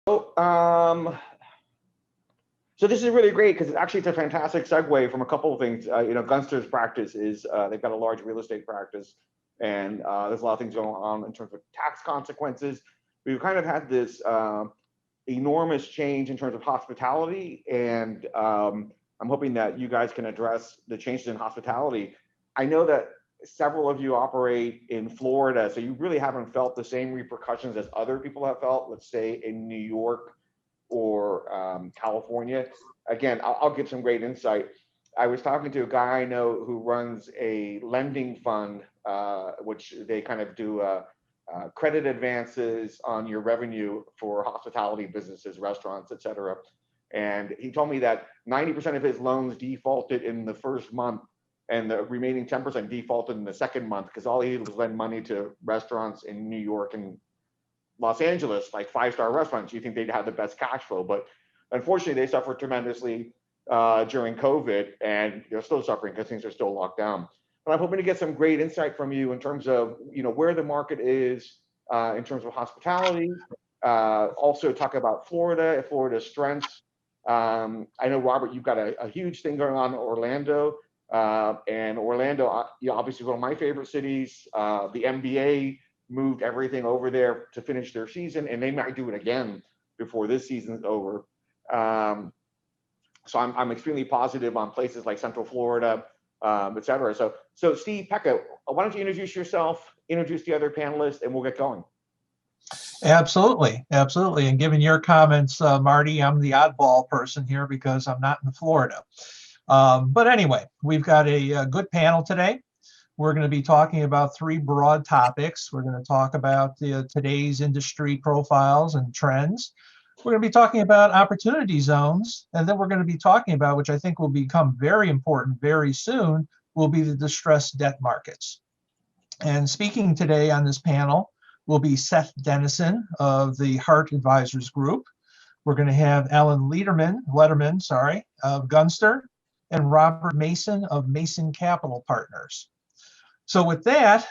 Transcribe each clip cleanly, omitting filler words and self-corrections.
So, so this is really great because it's a fantastic segue from a couple of things. Gunster's practice is they've got a large real estate practice, and there's a lot of things going on in terms of tax consequences. We've kind of had this enormous change in terms of hospitality, and I'm hoping that you guys can address the changes in hospitality. I know that several of you operate in Florida, so you really haven't felt the same repercussions as other people have felt, let's say in New York or California. Again, I'll give some great insight. I was talking to a guy I know who runs a lending fund, which they kind of do credit advances on your revenue for hospitality businesses, restaurants, et cetera. And he told me that 90% of his loans defaulted in the first month, and the remaining 10% defaulted in the second month because all he did was lend money to restaurants in New York and Los Angeles, like five-star restaurants. You think they'd have the best cash flow, but unfortunately they suffered tremendously during COVID, and they're still suffering because things are still locked down. But I'm hoping to get some great insight from you in terms of where the market is in terms of hospitality. Also talk about Florida's strengths. I know, Robert, you've got a huge thing going on in Orlando. And Orlando, obviously one of my favorite cities. The NBA moved everything over there to finish their season, and they might do it again before this season's over. So I'm extremely positive on places like Central Florida, et cetera. So Steve, Pekka, why don't you introduce yourself, introduce the other panelists, and we'll get going. Absolutely. And given your comments, Marty, I'm the oddball person here because I'm not in Florida. But anyway, we've got a good panel today. We're going to be talking about three broad topics. We're going to talk about today's industry profiles and trends. We're going to be talking about opportunity zones, and then we're going to be talking about, which I think will become very important very soon, will be the distressed debt markets. And speaking today on this panel will be Seth Dennison of the Hart Advisors Group. We're going to have Alan Letterman, of Gunster, and Robert Mason of Mason Capital Partners. So with that,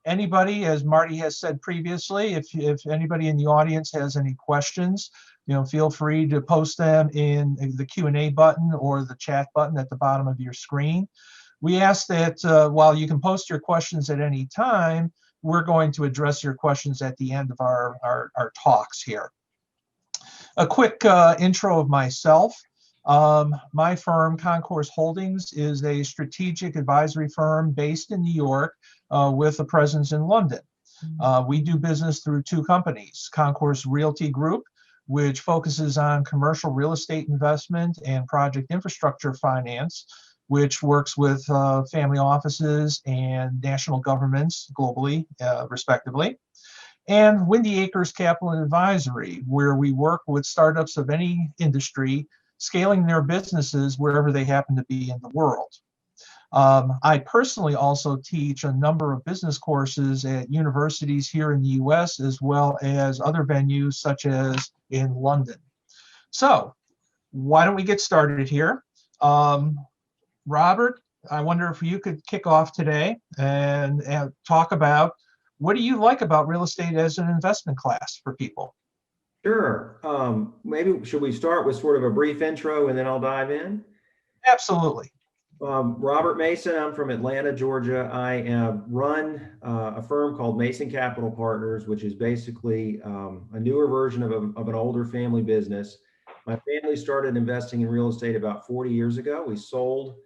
anybody, as Marty has said previously, if anybody in the audience has any questions, feel free to post them in the Q&A button or the chat button at the bottom of your screen. We ask that while you can post your questions at any time, we're going to address your questions at the end of our talks here. A quick intro of myself. My firm, Concourse Holdings, is a strategic advisory firm based in New York with a presence in London. We do business through two companies, Concourse Realty Group, which focuses on commercial real estate investment and project infrastructure finance, which works with family offices and national governments globally, respectively. And Windy Acres Capital Advisory, where we work with startups of any industry, scaling their businesses wherever they happen to be in the world. I personally also teach a number of business courses at universities here in the US, as well as other venues such as in London. So why don't we get started here? Robert, I wonder if you could kick off today and talk about what do you like about real estate as an investment class for people? Sure. Maybe should we start with sort of a brief intro and then I'll dive in? Absolutely. Robert Mason, I'm from Atlanta, Georgia. I run a firm called Mason Capital Partners, which is basically a newer version of an older family business. My family started investing in real estate about 40 years ago. We sold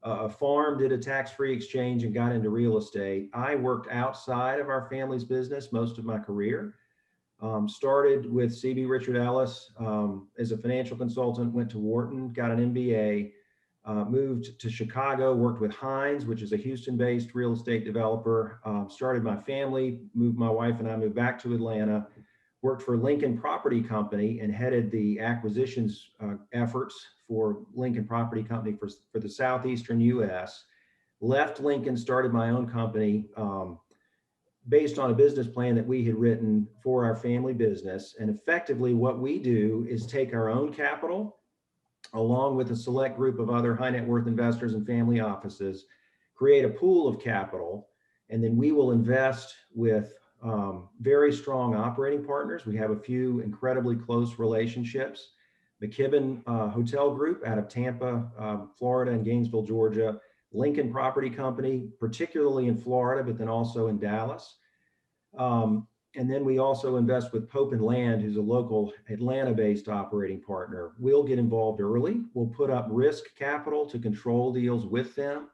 a farm, did a tax-free exchange, and got into real estate. I worked outside of our family's business most of my career. Started with CB Richard Ellis as a financial consultant, went to Wharton, got an MBA, moved to Chicago, worked with Hines, which is a Houston-based real estate developer, started my family, my wife and I moved back to Atlanta, worked for Lincoln Property Company and headed the acquisitions efforts for Lincoln Property Company for the Southeastern US, left Lincoln, started my own company, based on a business plan that we had written for our family business. And effectively what we do is take our own capital along with a select group of other high net worth investors and family offices, create a pool of capital, and then we will invest with very strong operating partners. We have a few incredibly close relationships. McKibben Hotel Group out of Tampa, Florida, and Gainesville, Georgia. Lincoln Property Company, particularly in Florida, but then also in Dallas. And then we also invest with Pope and Land, who's a local Atlanta-based operating partner. We'll get involved early. We'll put up risk capital to control deals with them.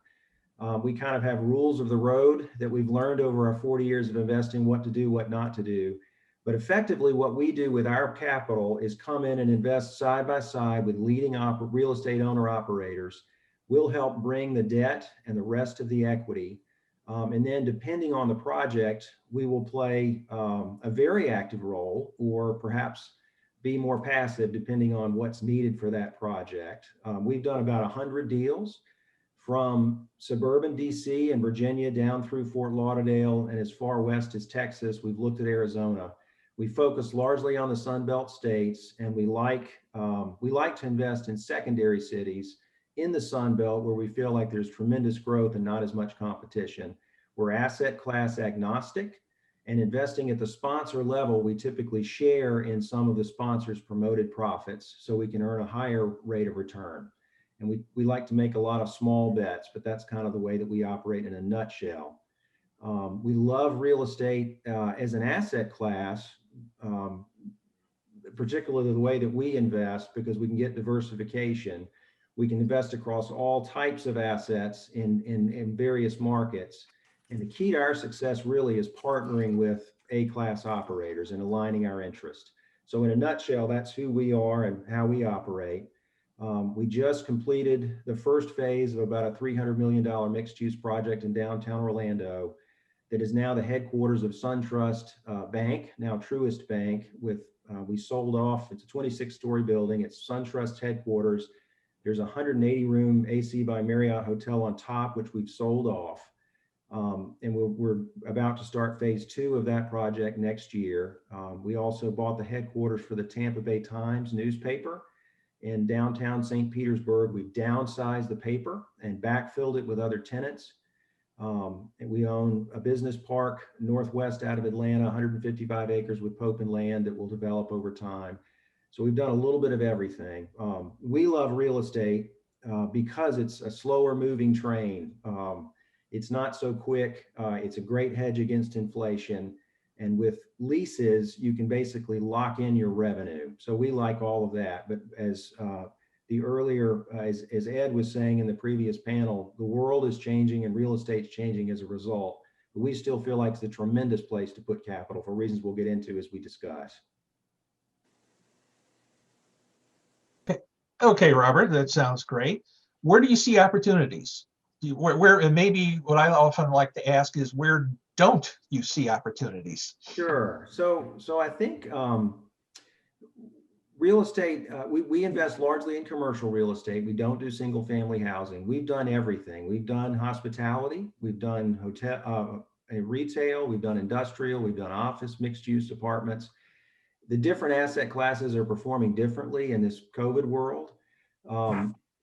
We kind of have rules of the road that we've learned over our 40 years of investing, what to do, what not to do. But effectively, what we do with our capital is come in and invest side by side with leading real estate owner operators. We'll help bring the debt and the rest of the equity. And then depending on the project, we will play a very active role or perhaps be more passive depending on what's needed for that project. We've done about 100 deals from suburban DC and Virginia down through Fort Lauderdale and as far west as Texas. We've looked at Arizona. We focus largely on the Sun Belt states, and we like to invest in secondary cities in the Sun Belt where we feel like there's tremendous growth and not as much competition. We're asset class agnostic, and investing at the sponsor level, we typically share in some of the sponsors' promoted profits so we can earn a higher rate of return. And we like to make a lot of small bets, but that's kind of the way that we operate in a nutshell. We love real estate as an asset class, particularly the way that we invest, because we can get diversification. We can invest across all types of assets in various markets. And the key to our success really is partnering with A-class operators and aligning our interest. So in a nutshell, that's who we are and how we operate. We just completed the first phase of about a $300 million mixed-use project in downtown Orlando that is now the headquarters of SunTrust Bank, now Truist Bank. We sold off, it's a 26-story building. It's SunTrust headquarters. There's a 180-room AC by Marriott hotel on top, which we've sold off. And we're about to start phase 2 of that project next year. We also bought the headquarters for the Tampa Bay Times newspaper in downtown St. Petersburg. We've downsized the paper and backfilled it with other tenants. And we own a business park northwest out of Atlanta, 155 acres with Pope and Land that will develop over time. So we've done a little bit of everything. We love real estate because it's a slower moving train. It's not so quick. It's a great hedge against inflation. And with leases, you can basically lock in your revenue. So we like all of that. But as as Ed was saying in the previous panel, the world is changing and real estate's changing as a result. But we still feel like it's a tremendous place to put capital for reasons we'll get into as we discuss. Okay, Robert, that sounds great. Where do you see opportunities? And maybe what I often like to ask is, where don't you see opportunities? Sure. So I think real estate, we invest largely in commercial real estate. We don't do single family housing. We've done everything. We've done hospitality. We've done hotel, retail. We've done industrial. We've done office, mixed use apartments. The different asset classes are performing differently in this COVID world.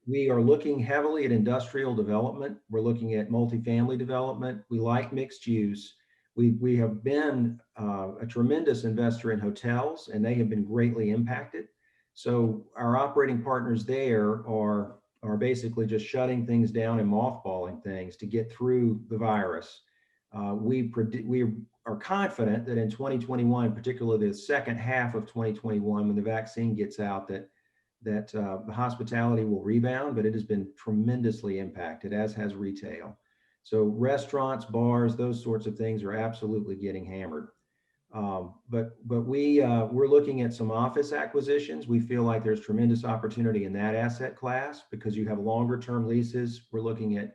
We are looking heavily at industrial development. We're looking at multifamily development. We like mixed use. We have been a tremendous investor in hotels, and they have been greatly impacted. So our operating partners there are basically just shutting things down and mothballing things to get through the virus. We are confident that in 2021, particularly the second half of 2021, when the vaccine gets out, that the hospitality will rebound, but it has been tremendously impacted, as has retail. So restaurants, bars, those sorts of things are absolutely getting hammered. But we're looking at some office acquisitions. We feel like there's tremendous opportunity in that asset class because you have longer term leases. We're looking at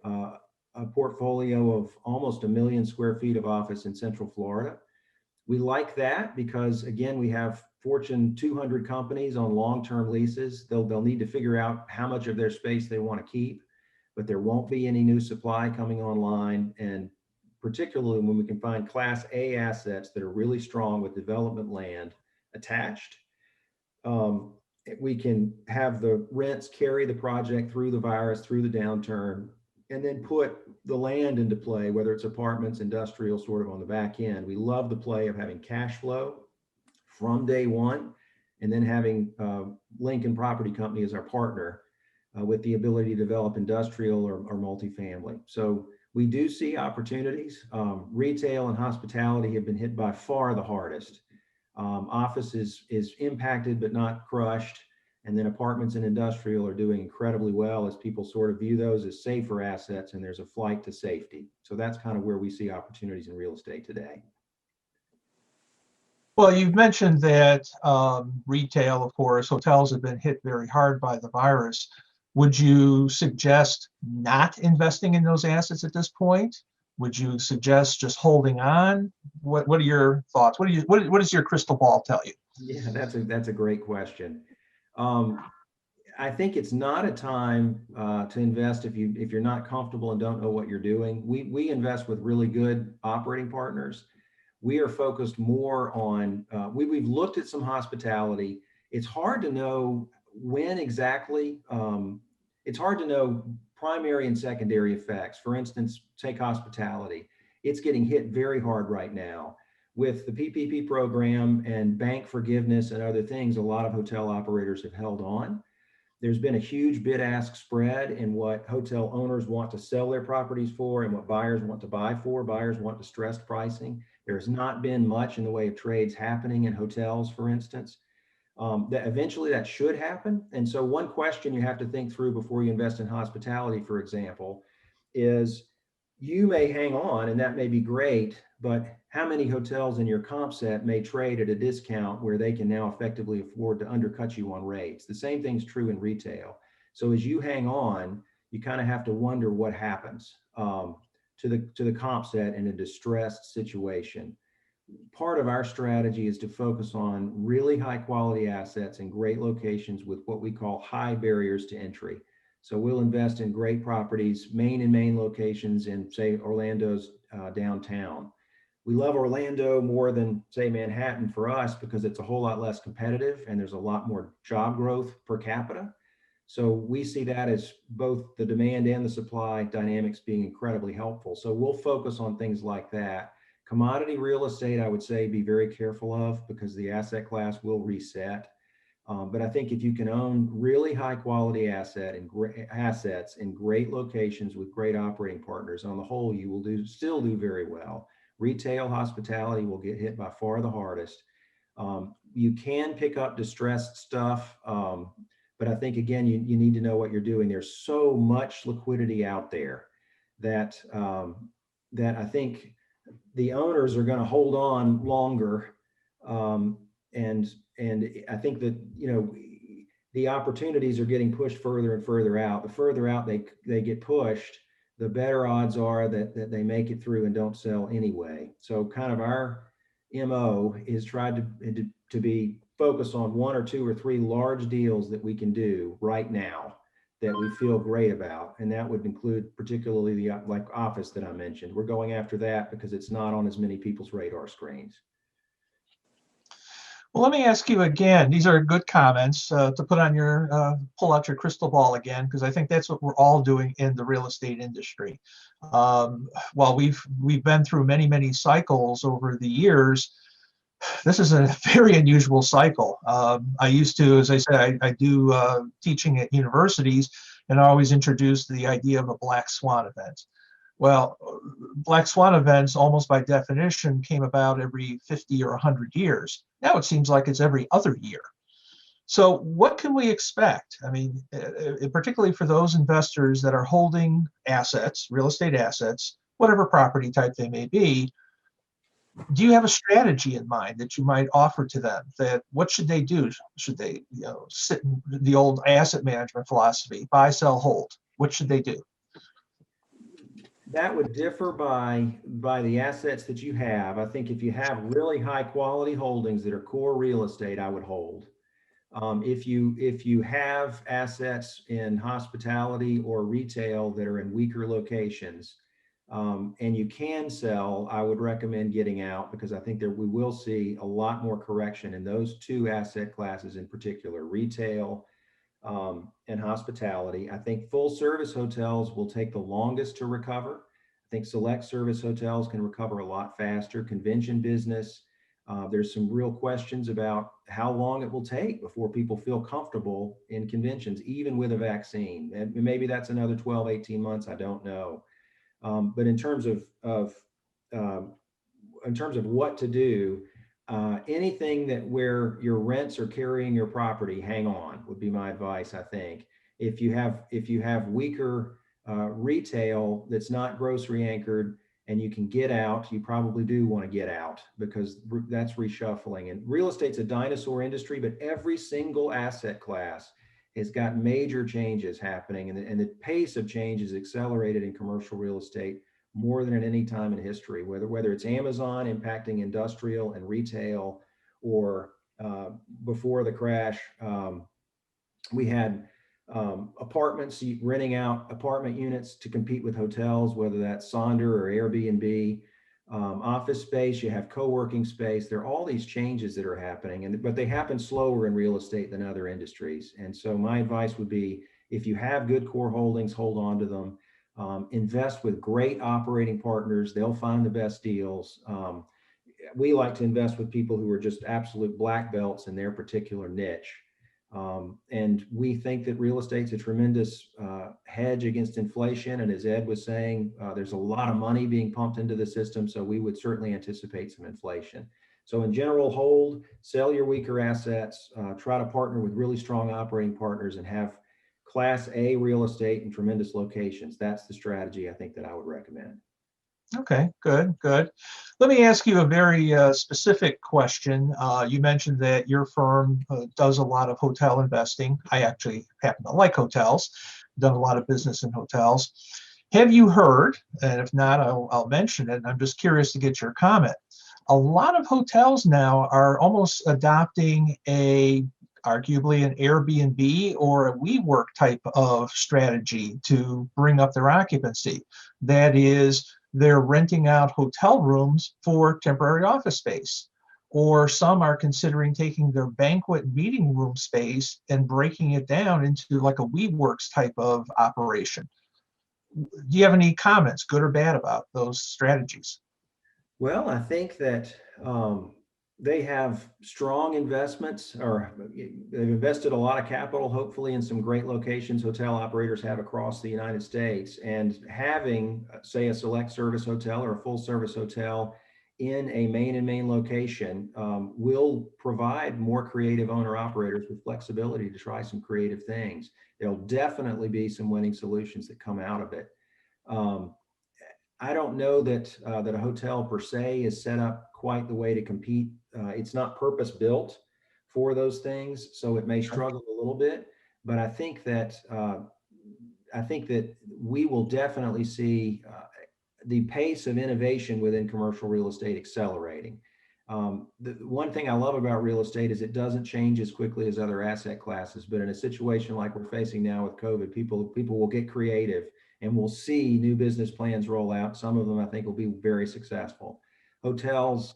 a portfolio of almost 1 million square feet of office in Central Florida. We like that because, again, we have Fortune 200 companies on long-term leases. They'll need to figure out how much of their space they want to keep, but there won't be any new supply coming online. And particularly when we can find Class A assets that are really strong with development land attached, we can have the rents carry the project through the virus, through the downturn, and then put the land into play, whether it's apartments, industrial, sort of on the back end. We love the play of having cash flow from day one, and then having Lincoln Property Company as our partner with the ability to develop industrial or multifamily. So we do see opportunities. Retail and hospitality have been hit by far the hardest. Office is impacted but not crushed. And then apartments and industrial are doing incredibly well as people sort of view those as safer assets, and there's a flight to safety. So that's kind of where we see opportunities in real estate today. Well, you've mentioned that retail, of course, hotels have been hit very hard by the virus. Would you suggest not investing in those assets at this point? Would you suggest just holding on? What are your thoughts? What does your crystal ball tell you? Yeah, that's a great question. I think it's not a time to invest if you're not comfortable and don't know what you're doing. We invest with really good operating partners. We are focused more on, we've looked at some hospitality. It's hard to know when exactly, it's hard to know primary and secondary effects. For instance, take hospitality. It's getting hit very hard right now. With the PPP program and bank forgiveness and other things, a lot of hotel operators have held on. There's been a huge bid-ask spread in what hotel owners want to sell their properties for and what buyers want to buy for. Buyers want distressed pricing. There's not been much in the way of trades happening in hotels, for instance. That eventually that should happen. And so one question you have to think through before you invest in hospitality, for example, is you may hang on and that may be great, but how many hotels in your comp set may trade at a discount where they can now effectively afford to undercut you on rates? The same thing's true in retail. So as you hang on, you kind of have to wonder what happens to the comp set in a distressed situation. Part of our strategy is to focus on really high quality assets in great locations with what we call high barriers to entry. So we'll invest in great properties, main locations in, say, Orlando's downtown. We love Orlando more than, say, Manhattan for us because it's a whole lot less competitive and there's a lot more job growth per capita. So we see that as both the demand and the supply dynamics being incredibly helpful. So we'll focus on things like that. Commodity real estate, I would say, be very careful of because the asset class will reset. But I think if you can own really high quality assets in great locations with great operating partners, on the whole, you will still do very well. Retail, hospitality will get hit by far the hardest. You can pick up distressed stuff, but I think, again, you need to know what you're doing. There's so much liquidity out there that I think the owners are going to hold on longer. And I think that, the opportunities are getting pushed further and further out. The further out they get pushed, the better odds are that they make it through and don't sell anyway. So kind of our MO is tried to be focused on one or two or three large deals that we can do right now that we feel great about. And that would include particularly the like office that I mentioned. We're going after that because it's not on as many people's radar screens. Well, let me ask you again. These are good comments to put on your, pull out your crystal ball again, because I think that's what we're all doing in the real estate industry. While we've been through many cycles over the years, this is a very unusual cycle. I used to, as I said, I do teaching at universities, and I always introduce the idea of a black swan event. Well, black swan events, almost by definition, came about every 50 or 100 years. Now it seems like it's every other year. So what can we expect? I mean, particularly for those investors that are holding assets, real estate assets, whatever property type they may be, do you have a strategy in mind that you might offer to them? That what should they do? Should they, sit in the old asset management philosophy, buy, sell, hold? What should they do? That would differ by the assets that you have. I think if you have really high quality holdings that are core real estate, I would hold. If you have assets in hospitality or retail that are in weaker locations, and you can sell, I would recommend getting out because I think we will see a lot more correction in those two asset classes in particular, retail and hospitality. I think full service hotels will take the longest to recover. think select service hotels can recover a lot faster. Convention business, there's some real questions about how long it will take before people feel comfortable in conventions, even with a vaccine. And maybe that's another 12, 18 months. I don't know. But um, in terms of what to do, anything that where your rents are carrying your property, hang on would be my advice. I think if you have weaker retail that's not grocery anchored and you can get out, you probably do want to get out because that's reshuffling. And real estate's a dinosaur industry, but every single asset class has got major changes happening, and the pace of change is accelerated in commercial real estate more than at any time in history, whether it's Amazon impacting industrial and retail, or before the crash, we had apartments, renting out apartment units to compete with hotels, whether that's Sonder or Airbnb. Office space, you have co-working space. There are all these changes that are happening, but they happen slower in real estate than other industries. And so my advice would be, if you have good core holdings, hold on to them. Invest with great operating partners. They'll find the best deals. We like to invest with people who are just absolute black belts in their particular niche. And we think that real estate's a tremendous hedge against inflation. And as Ed was saying, there's a lot of money being pumped into the system. So we would certainly anticipate some inflation. So in general, hold, sell your weaker assets, try to partner with really strong operating partners, and have Class A real estate in tremendous locations. That's the strategy I think that I would recommend. Okay, good, good. Let me ask you a very specific question. You mentioned that your firm does a lot of hotel investing. I actually happen to like hotels, done a lot of business in hotels. Have you heard, and if not, I'll mention it, and I'm just curious to get your comment. A lot of hotels now are almost adopting arguably an Airbnb or a WeWork type of strategy to bring up their occupancy. That is, they're renting out hotel rooms for temporary office space. Or some are considering taking their banquet meeting room space and breaking it down into like a WeWorks type of operation. Do you have any comments, good or bad, about those strategies? Well, I think that they have strong investments, or they've invested a lot of capital, hopefully, in some great locations hotel operators have across the United States. And having, say, a select service hotel or a full service hotel in a main location will provide more creative owner operators with flexibility to try some creative things. There'll definitely be some winning solutions that come out of it. I don't know that that a hotel per se is set up quite the way to compete. It's not purpose built for those things, so it may struggle a little bit. But I think that we will definitely see the pace of innovation within commercial real estate accelerating. The one thing I love about real estate is it doesn't change as quickly as other asset classes. But in a situation like we're facing now with COVID, people will get creative, and we'll see new business plans roll out. Some of them I think will be very successful. Hotels,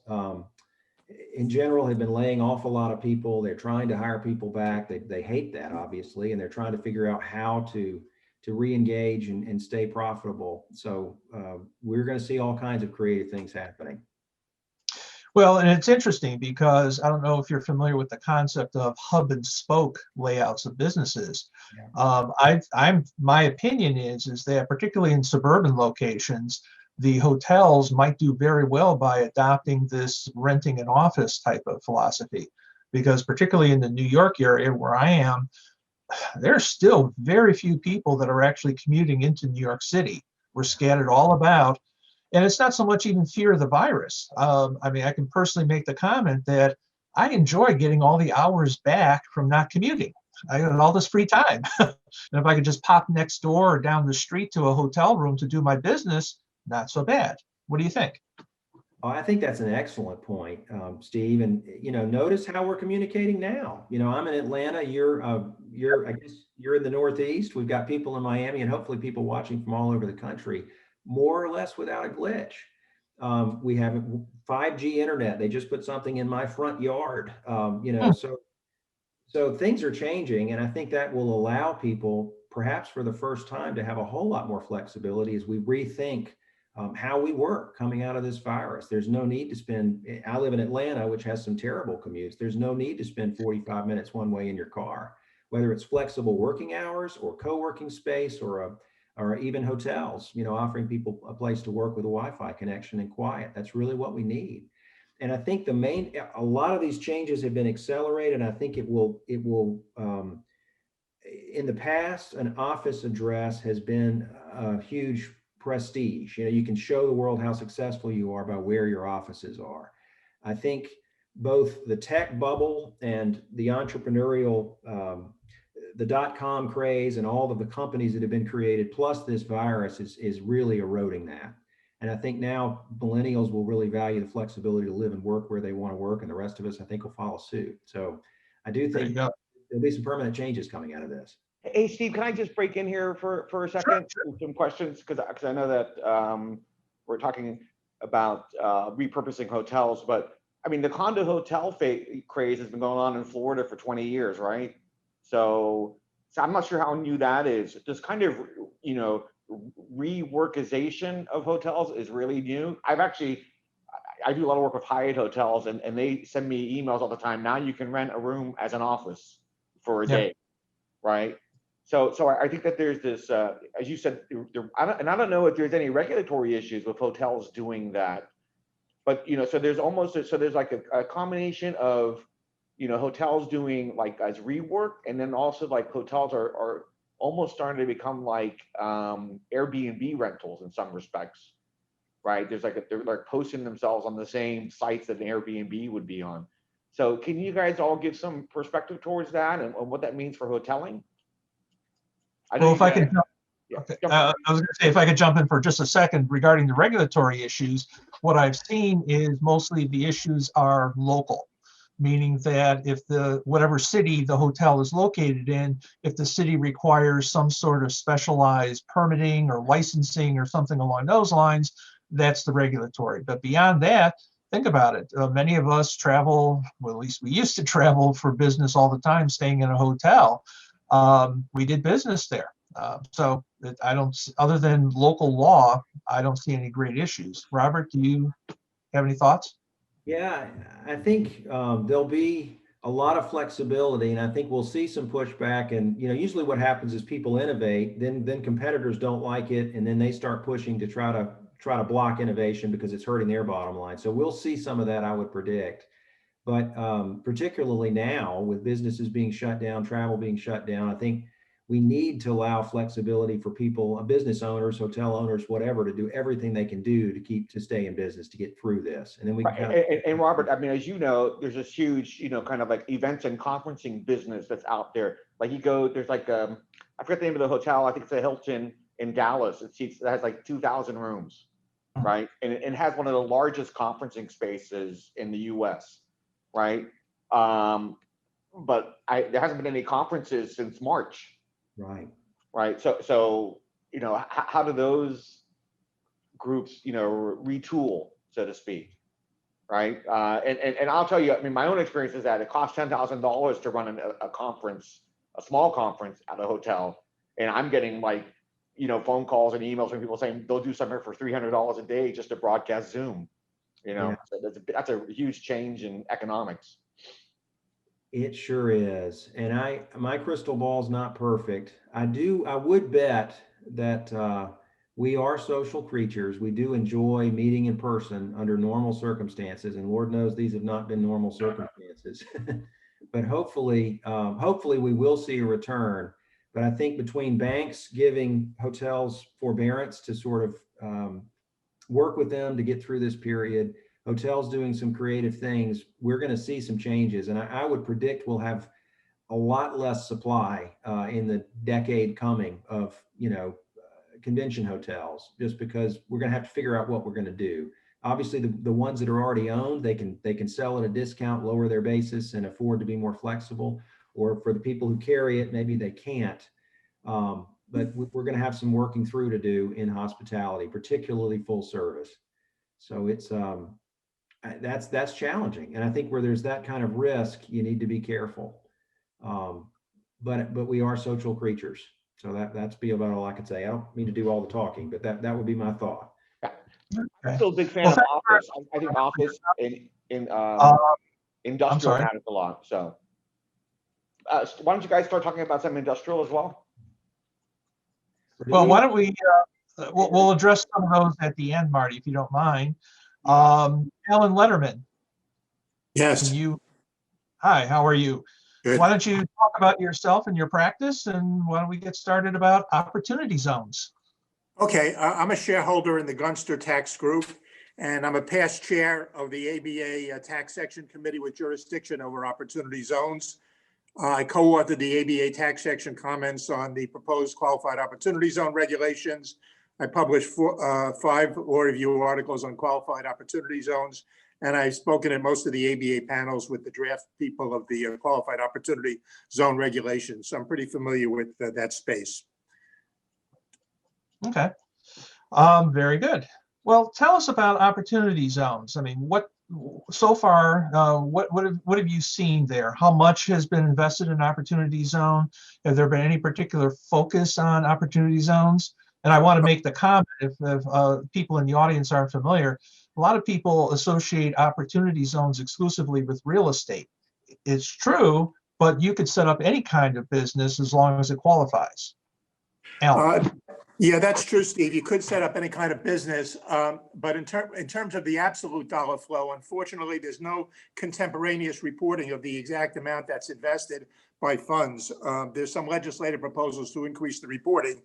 in general, have been laying off a lot of people. They're trying to hire people back. They hate that, obviously, and they're trying to figure out how to re-engage and stay profitable. So we're going to see all kinds of creative things happening. Well, and it's interesting because I don't know if you're familiar with the concept of hub and spoke layouts of businesses. Yeah. My opinion is that particularly in suburban locations, the hotels might do very well by adopting this renting an office type of philosophy, because particularly in the New York area where I am, there's still very few people that are actually commuting into New York City. We're scattered all about. And it's not so much even fear of the virus. I mean, I can personally make the comment that I enjoy getting all the hours back from not commuting. I got all this free time. And if I could just pop next door or down the street to a hotel room to do my business, not so bad. What do you think? Oh, I think that's an excellent point, Steve. And notice how we're communicating now. I'm in Atlanta. I guess you're in the Northeast. We've got people in Miami, and hopefully people watching from all over the country, more or less without a glitch. We have 5G internet. They just put something in my front yard. So things are changing, and I think that will allow people, perhaps for the first time, to have a whole lot more flexibility as we rethink how we work coming out of this virus. There's no need to spend, I live in Atlanta, which has some terrible commutes. There's no need to spend 45 minutes one way in your car, whether it's flexible working hours or co-working space or even hotels, offering people a place to work with a Wi-Fi connection and quiet. That's really what we need. And I think a lot of these changes have been accelerated. I think it will, in the past, an office address has been a huge prestige. You can show the world how successful you are by where your offices are. I think both the tech bubble and the entrepreneurial, the dot-com craze and all of the companies that have been created, plus this virus is really eroding that. And I think now millennials will really value the flexibility to live and work where they want to work. And the rest of us, I think, will follow suit. So I do There you think go. there'll be some permanent changes coming out of this. Hey, Steve, can I just break in here for a second with some questions? Because I know that we're talking about repurposing hotels, but I mean, the condo hotel craze has been going on in Florida for 20 years, right? So I'm not sure how new that is. This kind of, reworkization of hotels is really new. I do a lot of work with Hyatt hotels, and they send me emails all the time. Now you can rent a room as an office for a Yeah. day, right? So I think that there's this, as you said, I don't know if there's any regulatory issues with hotels doing that, but so there's like a combination of hotels doing like as rework, and then also like hotels are almost starting to become like Airbnb rentals in some respects, right? They're like posting themselves on the same sites that an Airbnb would be on. So can you guys all give some perspective towards that and what that means for hoteling? Well, if I could, yeah, okay. I was going to say, if I could jump in for just a second regarding the regulatory issues, what I've seen is mostly the issues are local, meaning that if whatever city the hotel is located in, if the city requires some sort of specialized permitting or licensing or something along those lines, that's the regulatory. But beyond that, think about it. Many of us travel, well, at least we used to travel for business all the time, staying in a hotel. We did business there. So I don't, other than local law, I don't see any great issues. Robert, do you have any thoughts? Yeah, I think there'll be a lot of flexibility, and I think we'll see some pushback. And usually what happens is people innovate, then competitors don't like it, and then they start pushing to try to block innovation because it's hurting their bottom line. So we'll see some of that, I would predict. But particularly now, with businesses being shut down, travel being shut down, I think we need to allow flexibility for people, business owners, hotel owners, whatever, to do everything they can do to stay in business, to get through this. And then we can kind of, and Robert, I mean, as you know, there's this huge, kind of like events and conferencing business that's out there. Like there's like I forget the name of the hotel. I think it's a Hilton in Dallas. It has like 2,000 rooms, right? And it has one of the largest conferencing spaces in the U.S., right? But there hasn't been any conferences since March. Right. So how do those groups retool, so to speak, right? And I'll tell you, I mean, my own experience is that it costs $10,000 to run a conference, a small conference at a hotel, and I'm getting like phone calls and emails from people saying they'll do something for $300 a day just to broadcast Zoom. Yeah. So that's a huge change in economics. It sure is. And my crystal ball's not perfect. I would bet that we are social creatures. We do enjoy meeting in person under normal circumstances. And Lord knows these have not been normal circumstances. But hopefully we will see a return. But I think between banks giving hotels forbearance to sort of work with them to get through this period, hotels doing some creative things, we're going to see some changes. And I would predict we'll have a lot less supply in the decade coming of, convention hotels, just because we're going to have to figure out what we're going to do. Obviously, the ones that are already owned, they can sell at a discount, lower their basis, and afford to be more flexible. Or for the people who carry it, maybe they can't. But we're going to have some working through to do in hospitality, particularly full service. So it's that's challenging. And I think where there's that kind of risk, you need to be careful. But we are social creatures. So that's be about all I could say. I don't mean to do all the talking, but that would be my thought. Okay. Still a big fan Well, of office. I think office in uh, I'm industrial sorry. matters a lot. So why don't you guys start talking about some industrial as well? Well, why don't we, we'll address some of those at the end, Marty, if you don't mind. Alan Letterman, can Yes, you, hi, how are you? good. Why don't you talk about yourself and your practice, and why don't we get started about opportunity zones? Okay, I'm a shareholder in the Gunster Tax Group, and I'm a past chair of the ABA Tax Section Committee with jurisdiction over opportunity zones. I co-authored the ABA Tax Section comments on the proposed qualified opportunity zone regulations. I published 5 law review articles on qualified opportunity zones, and I've spoken at most of the ABA panels with the draft people of the qualified opportunity zone regulations. So I'm pretty familiar with that space. Okay. Very good. Well, tell us about opportunity zones. I mean, what so far, what have you seen there? How much has been invested in opportunity zone? Have there been any particular focus on opportunity zones? And I want to make the comment, if people in the audience aren't familiar, a lot of people associate opportunity zones exclusively with real estate. It's true, but you could set up any kind of business as long as it qualifies. Alan. Yeah, that's true, Steve. You could set up any kind of business, but in terms of the absolute dollar flow, unfortunately, there's no contemporaneous reporting of the exact amount that's invested by funds. There's some legislative proposals to increase the reporting.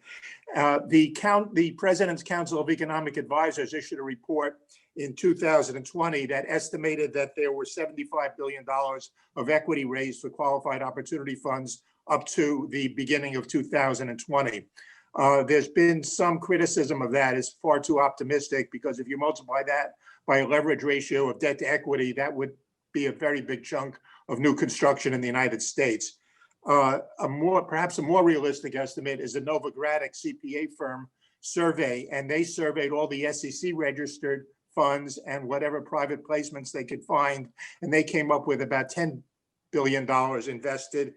The President's Council of Economic Advisors issued a report in 2020 that estimated that there were $75 billion of equity raised for qualified opportunity funds up to the beginning of 2020. There's been some criticism of that as far too optimistic, because if you multiply that by a leverage ratio of debt to equity, that would be a very big chunk of new construction in the United States. Perhaps a more realistic estimate is a Novogradac CPA firm survey, and they surveyed all the SEC registered funds and whatever private placements they could find, and they came up with about $10 billion invested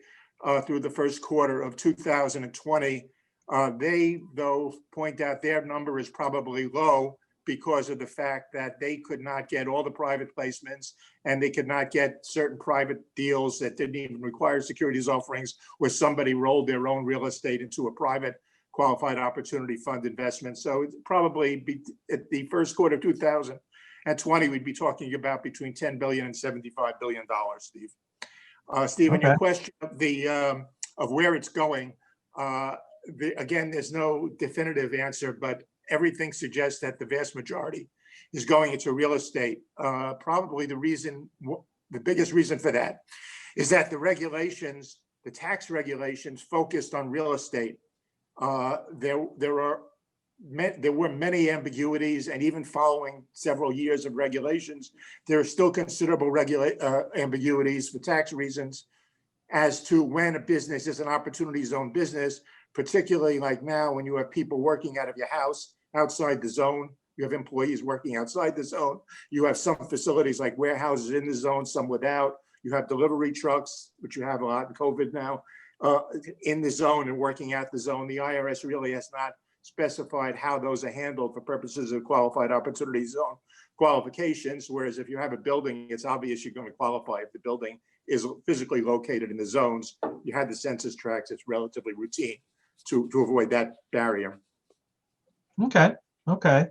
through the first quarter of 2020. They, though, point out their number is probably low because of the fact that they could not get all the private placements, and they could not get certain private deals that didn't even require securities offerings, where somebody rolled their own real estate into a private qualified opportunity fund investment. So it'd probably be at the first quarter of 2020, we'd be talking about between $10 billion and $75 billion, Steve. Steve, Okay. your question of where it's going, again, there's no definitive answer, but everything suggests that the vast majority is going into real estate. Probably the biggest reason for that is that the tax regulations focused on real estate. There were many ambiguities, and even following several years of regulations, there are still considerable ambiguities for tax reasons as to when a business is an opportunity zone business, particularly like now when you have people working out of your house outside the zone. You have employees working outside the zone. You have some facilities like warehouses in the zone, some without. You have delivery trucks, which you have a lot in COVID now, in the zone and working out the zone. The IRS really has not specified how those are handled for purposes of qualified opportunity zone qualifications. Whereas if you have a building, it's obvious you're going to qualify if the building is physically located in the zones. You had the census tracts, it's relatively routine to avoid that barrier. Okay. Okay.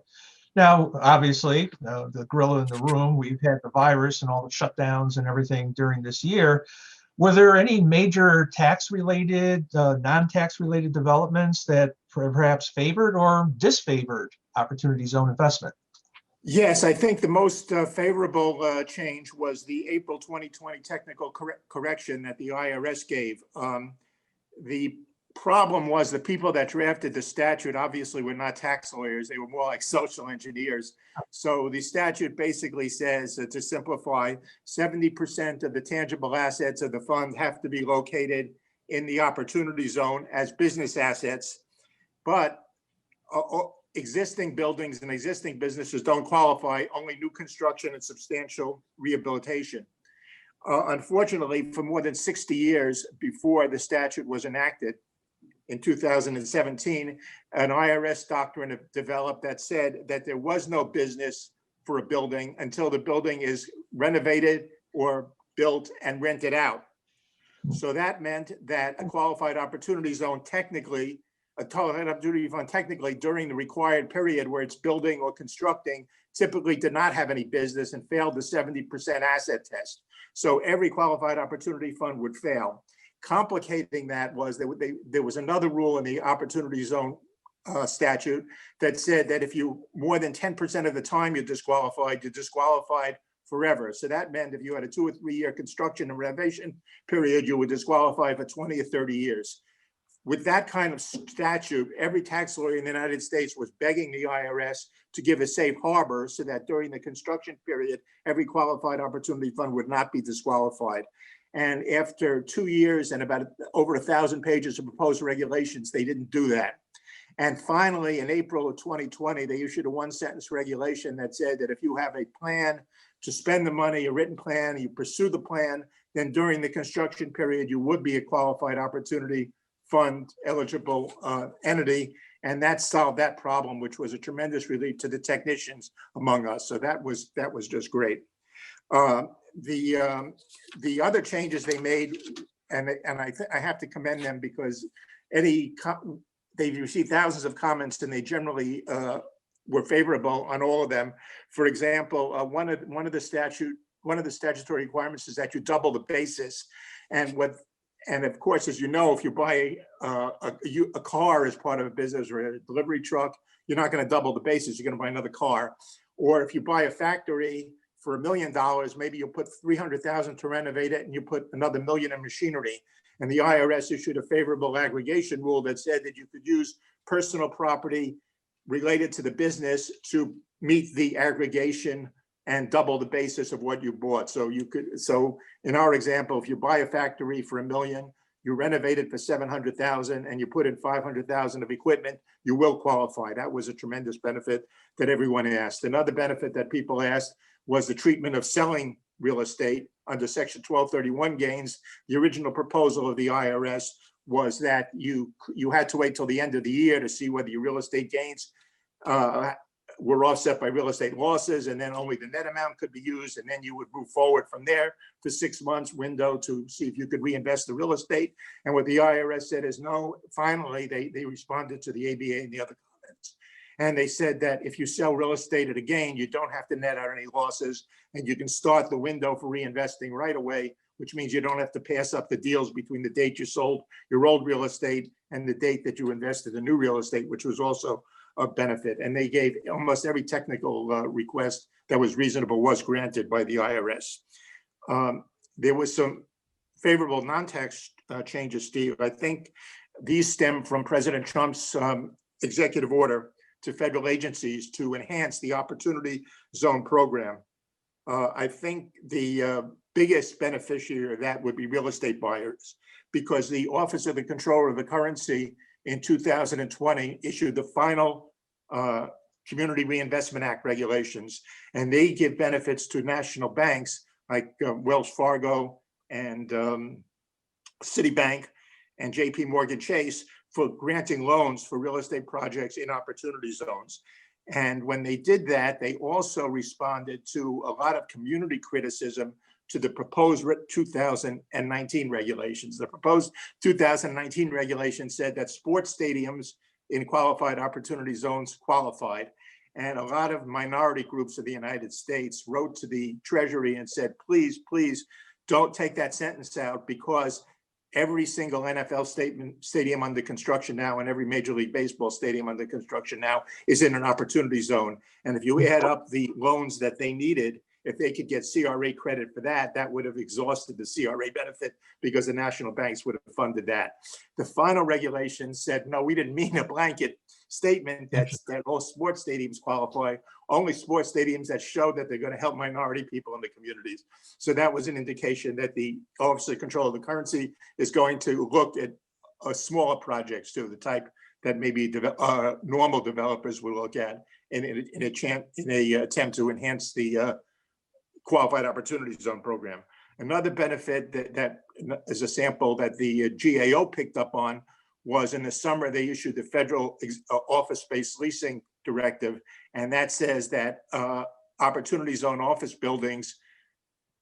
Now, obviously, the gorilla in the room, we've had the virus and all the shutdowns and everything during this year. Were there any major tax-related, non-tax-related developments that perhaps favored or disfavored opportunity zone investment? Yes, I think the most favorable change was the April 2020 technical correction that the IRS gave. The problem was the people that drafted the statute obviously were not tax lawyers. They were more like social engineers. So the statute basically says, to simplify, 70% of the tangible assets of the fund have to be located in the opportunity zone as business assets, but existing buildings and existing businesses don't qualify, only new construction and substantial rehabilitation. Unfortunately, for more than 60 years before the statute was enacted, in 2017, an IRS doctrine developed that said that there was no business for a building until the building is renovated or built and rented out. So that meant that a qualified opportunity zone technically, a qualified opportunity fund technically during the required period where it's building or constructing typically did not have any business and failed the 70% asset test. So every qualified opportunity fund would fail. Complicating that was that there was another rule in the opportunity zone statute that said that if you more than 10% of the time you're disqualified forever. So that meant if you had a 2 or 3 year construction and renovation period, you were disqualified for 20 or 30 years. With that kind of statute, every tax lawyer in the United States was begging the IRS to give a safe harbor so that during the construction period, every qualified opportunity fund would not be disqualified. And after 2 years and about over 1,000 pages of proposed regulations, they didn't do that. And finally, in April of 2020, they issued a one-sentence regulation that said that if you have a plan to spend the money, a written plan, you pursue the plan, then during the construction period, you would be a qualified opportunity fund eligible entity. And that solved that problem, which was a tremendous relief to the technicians among us. So that was just great. The other changes they made, and I have to commend them because they've received thousands of comments and they generally were favorable on all of them. For example, one of the statutory requirements is that you double the basis, and of course, as you know, if you buy a car as part of a business or a delivery truck, you're not going to double the basis. You're going to buy another car. Or if you buy a factory for $1 million, maybe you'll put $300,000 to renovate it, and you put another $1 million in machinery. And the IRS issued a favorable aggregation rule that said that you could use personal property related to the business to meet the aggregation and double the basis of what you bought. So in our example, if you buy a factory for $1 million, you renovate it for $700,000 and you put in $500,000 of equipment, you will qualify. That was a tremendous benefit that everyone asked. Another benefit that people asked was the treatment of selling real estate under Section 1231 gains. The original proposal of the IRS was that you had to wait till the end of the year to see whether your real estate gains were offset by real estate losses, and then only the net amount could be used, and then you would move forward from there for 6 months window to see if you could reinvest the real estate. And what the IRS said is no. Finally, they responded to the ABA and the other comments. And they said that if you sell real estate at a gain, you don't have to net out any losses, and you can start the window for reinvesting right away, which means you don't have to pass up the deals between the date you sold your old real estate and the date that you invested in new real estate, which was also a benefit. And they gave almost every technical request that was reasonable was granted by the IRS. There was some favorable non-tax changes, Steve. I think these stem from President Trump's executive order to federal agencies to enhance the Opportunity Zone program. I think the biggest beneficiary of that would be real estate buyers, because the Office of the Comptroller of the Currency in 2020 issued the final Community Reinvestment Act regulations, and they give benefits to national banks like Wells Fargo and Citibank and JP Morgan Chase for granting loans for real estate projects in opportunity zones. And when they did that, they also responded to a lot of community criticism to the proposed 2019 regulations. The proposed 2019 regulation said that sports stadiums in qualified opportunity zones qualified. And a lot of minority groups of the United States wrote to the Treasury and said, please, please don't take that sentence out, because every single NFL stadium under construction now and every Major League Baseball stadium under construction now is in an opportunity zone. And if you add up the loans that they needed, if they could get CRA credit for that, that would have exhausted the CRA benefit, because the national banks would have funded that. The final regulation said, no, we didn't mean a blanket statement that all sports stadiums qualify, only sports stadiums that show that they're going to help minority people in the communities. So that was an indication that the Office of Control of the Currency is going to look at smaller projects too, the type that maybe normal developers will look at in a attempt to enhance the Qualified Opportunity Zone program. Another benefit that is a sample that the GAO picked up on was in the summer, they issued the federal office space leasing directive. And that says that opportunity zone office buildings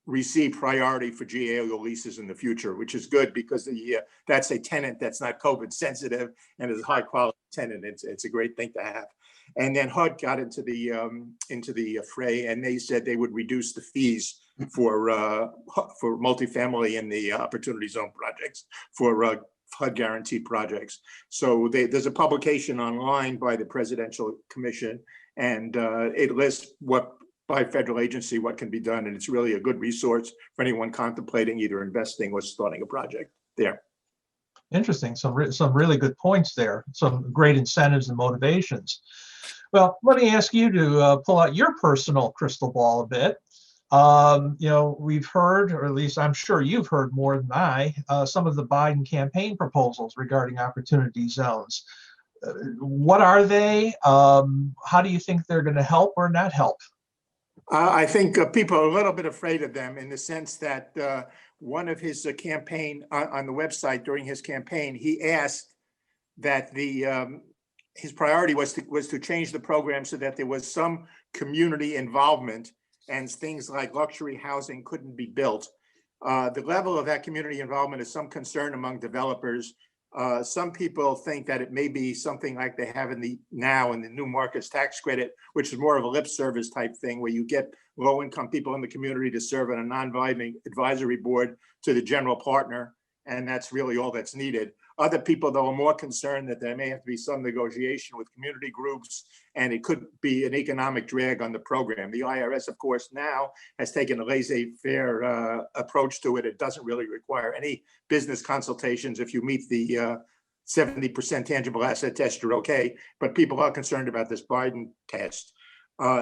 receive priority for GAO leases in the future, which is good because that's a tenant that's not COVID sensitive and is a high quality tenant. It's a great thing to have. And then HUD got into the fray, and they said they would reduce the fees for multifamily in the opportunity zone projects, for HUD guaranteed projects. So there's a publication online by the Presidential Commission, and it lists what by federal agency what can be done, and it's really a good resource for anyone contemplating either investing or starting a project there. Interesting. Some really good points there. Some great incentives and motivations. Well, let me ask you to pull out your personal crystal ball a bit. We've heard, or at least I'm sure you've heard more than I, some of the Biden campaign proposals regarding opportunity zones. What are they? How do you think they're going to help or not help? I think people are a little bit afraid of them in the sense that one of his campaign on the website during his campaign, he asked that his priority was to change the program so that there was some community involvement and things like luxury housing couldn't be built. The level of that community involvement is some concern among developers. Some people think that it may be something like they have in the new markets tax credit, which is more of a lip service type thing where you get low income people in the community to serve on a non-binding advisory board to the general partner. And that's really all that's needed. Other people, though, are more concerned that there may have to be some negotiation with community groups, and it could be an economic drag on the program. The IRS, of course, now has taken a laissez-faire approach to it. It doesn't really require any business consultations. If you meet the 70% tangible asset test, you're okay. But people are concerned about this Biden test.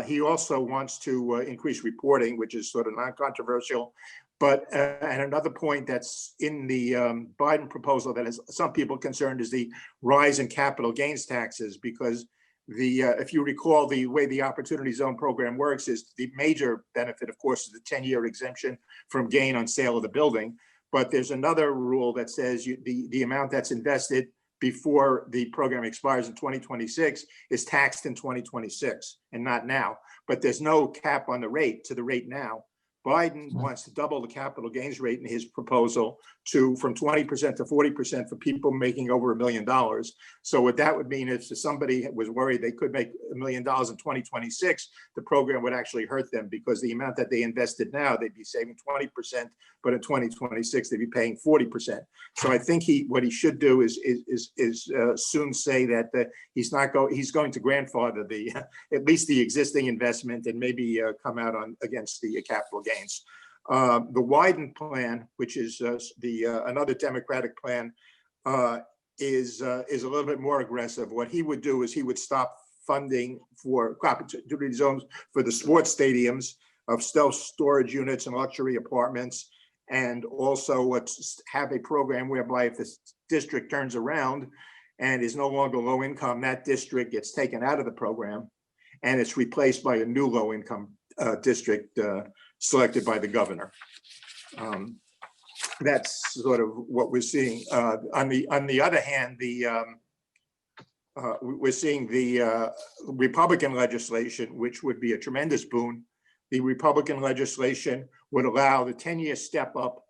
He also wants to increase reporting, which is sort of non-controversial. But and another point that's in the Biden proposal that is some people concerned is the rise in capital gains taxes, because if you recall, the way the Opportunity Zone program works is the major benefit, of course, is the 10-year exemption from gain on sale of the building. But there's another rule that says the amount that's invested before the program expires in 2026 is taxed in 2026 and not now. But there's no cap on the rate to the rate now. Biden wants to double the capital gains rate in his proposal from 20% to 40% for people making over $1 million. So what that would mean is if somebody was worried they could make $1 million in 2026, the program would actually hurt them because the amount that they invested now, they'd be saving 20%, but in 2026, they'd be paying 40%. So I think what he should do is soon say that he's going to grandfather at least the existing investment and maybe come out against the capital gains. The Wyden plan, which is another Democratic plan, is a little bit more aggressive. What he would do is he would stop funding for opportunity zones for the sports stadiums of self-storage units and luxury apartments, and also have a program whereby if the district turns around and is no longer low income, that district gets taken out of the program and it's replaced by a new low income district selected by the governor. That's sort of what we're seeing. On the other hand, we're seeing the Republican legislation, which would be a tremendous boon. The Republican legislation would allow the 10-year step up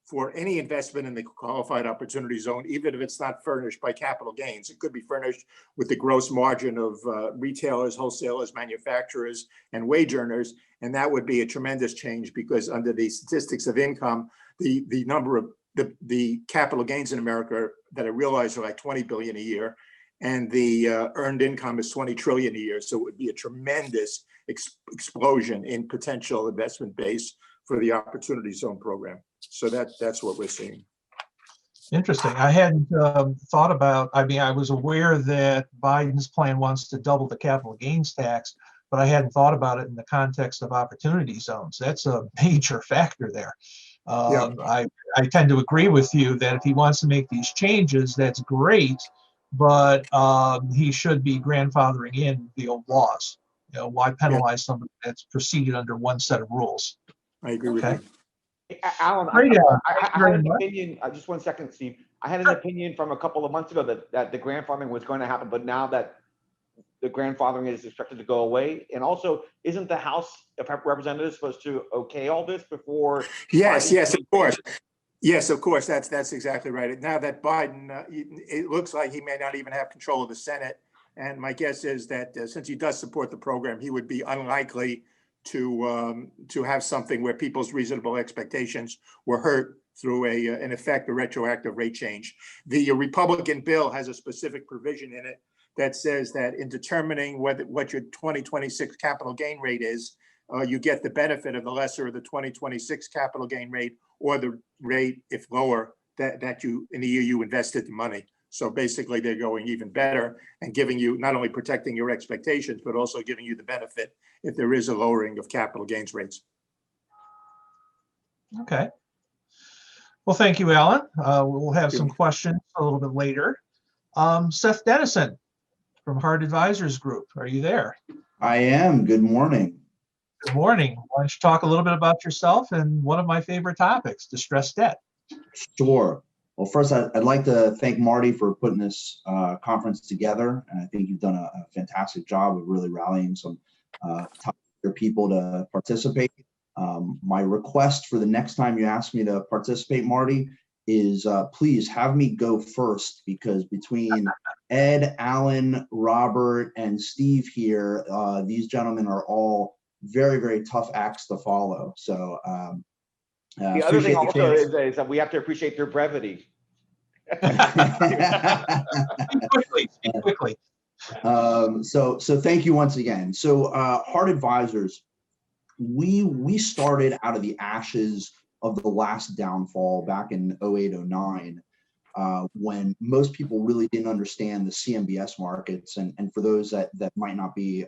for any investment in the qualified opportunity zone, even if it's not furnished by capital gains. It could be furnished with the gross margin of retailers, wholesalers, manufacturers, and wage earners. And that would be a tremendous change because under the statistics of income, the number of the capital gains in America that are realized are like 20 billion a year. And the earned income is 20 trillion a year. So it would be a tremendous explosion in potential investment base for the Opportunity Zone program. So that's what we're seeing. Interesting. I hadn't thought about, I was aware that Biden's plan wants to double the capital gains tax, but I hadn't thought about it in the context of opportunity zones. That's a major factor there. Yeah. I tend to agree with you that if he wants to make these changes, that's great, but he should be grandfathering in the old laws. Why penalize somebody that's proceeded under one set of rules? I agree with you. Alan, Great, I have an opinion. Just 1 second, Steve. I had an opinion from a couple of months ago that the grandfathering was going to happen, but now that the grandfathering is expected to go away, and also, isn't the House of Representatives supposed to okay all this before? Yes, Biden yes, of takes course. it? Yes, of course. That's exactly right. Now that Biden, it looks like he may not even have control of the Senate. And my guess is that since he does support the program, he would be unlikely to have something where people's reasonable expectations were hurt through in effect, a retroactive rate change. The Republican bill has a specific provision in it that says that in determining what your 2026 capital gain rate is, you get the benefit of the lesser of the 2026 capital gain rate, or the rate, if lower, that you in the year you invested the money. So basically, they're going even better and giving you, not only protecting your expectations, but also giving you the benefit if there is a lowering of capital gains rates. Okay. Well, thank you, Alan. We'll have some questions a little bit later. Seth Dennison from Hard Advisors Group. Are you there? I am. Good morning. Good morning. Why don't you talk a little bit about yourself and one of my favorite topics, distressed debt? Sure. Well, first, I'd like to thank Marty for putting this conference together. And I think you've done a fantastic job of really rallying some top-tier people to participate. My request for the next time you ask me to participate, Marty, is please have me go first, because between Ed, Alan, Robert, and Steve here, these gentlemen are all very, very tough acts to follow. So The other thing also is that we have to appreciate their brevity. Speak quickly. So thank you once again. So Hard Advisors, we started out of the ashes of the last downfall back in 08, 09, when most people really didn't understand the CMBS markets. And for those that might not be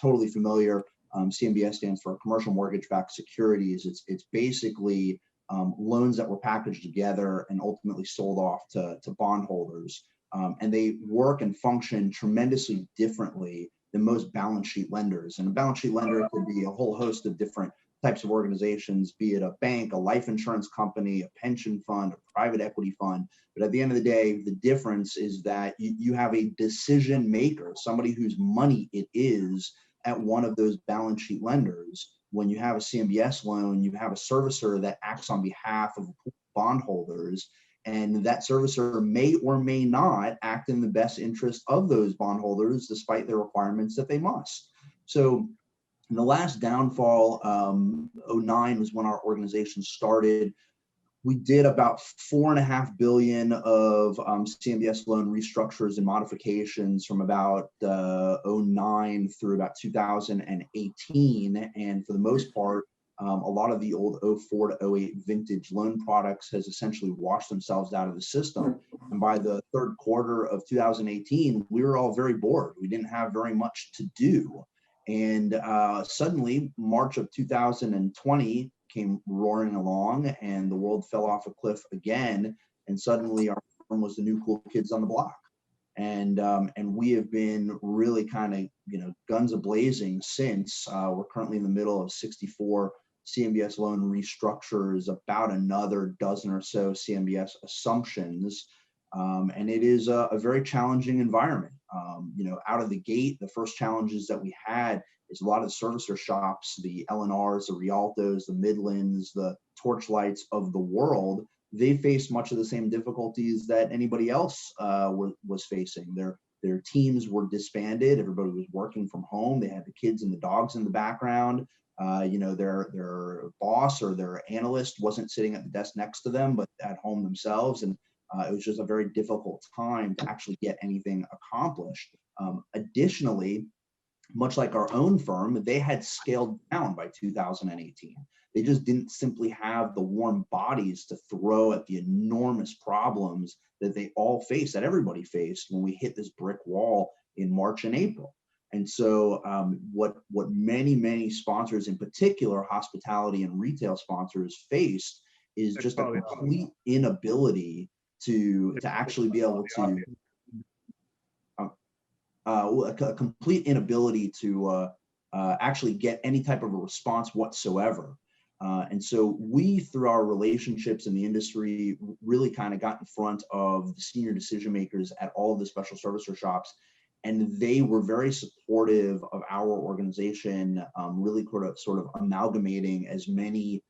totally familiar, CMBS stands for Commercial Mortgage-Backed Securities. It's basically loans that were packaged together and ultimately sold off to bondholders. And they work and function tremendously differently than most balance sheet lenders. And a balance sheet lender could be a whole host of different types of organizations, be it a bank, a life insurance company, a pension fund, a private equity fund. But at the end of the day, the difference is that you have a decision maker, somebody whose money it is at one of those balance sheet lenders. When you have a CMBS loan, you have a servicer that acts on behalf of bondholders, and that servicer may or may not act in the best interest of those bondholders, despite the requirements that they must. So in the last downfall, 09 was when our organization started. We did about $4.5 billion of CMBS loan restructures and modifications from about 09 through about 2018. And for the most part, a lot of the old 04 to 08 vintage loan products has essentially washed themselves out of the system. And by the third quarter of 2018, we were all very bored. We didn't have very much to do. And suddenly, March of 2020 came roaring along, and the world fell off a cliff again. And suddenly, our firm was the new cool kids on the block. And we have been really kind of, guns a-blazing since. We're currently in the middle of 64 CMBS loan restructures, about another dozen or so CMBS assumptions. And it is a very challenging environment. Out of the gate, the first challenges that we had is a lot of the servicer shops, the LNRs, the Rialtos, the Midlands, the Torchlights of the world. They faced much of the same difficulties that anybody else was facing. Their teams were disbanded. Everybody was working from home. They had the kids and the dogs in the background. Their boss or their analyst wasn't sitting at the desk next to them, but at home themselves. And it was just a very difficult time to actually get anything accomplished. Additionally, much like our own firm, they had scaled down by 2018. They just didn't simply have the warm bodies to throw at the enormous problems that they all faced, that everybody faced when we hit this brick wall in March and April. And so what many, many sponsors, in particular hospitality and retail sponsors, faced is just a complete inability to actually be able to a complete inability to actually get any type of a response whatsoever. And so we, through our relationships in the industry, really kind of got in front of the senior decision makers at all of the special servicer shops. And they were very supportive of our organization, really sort of amalgamating as many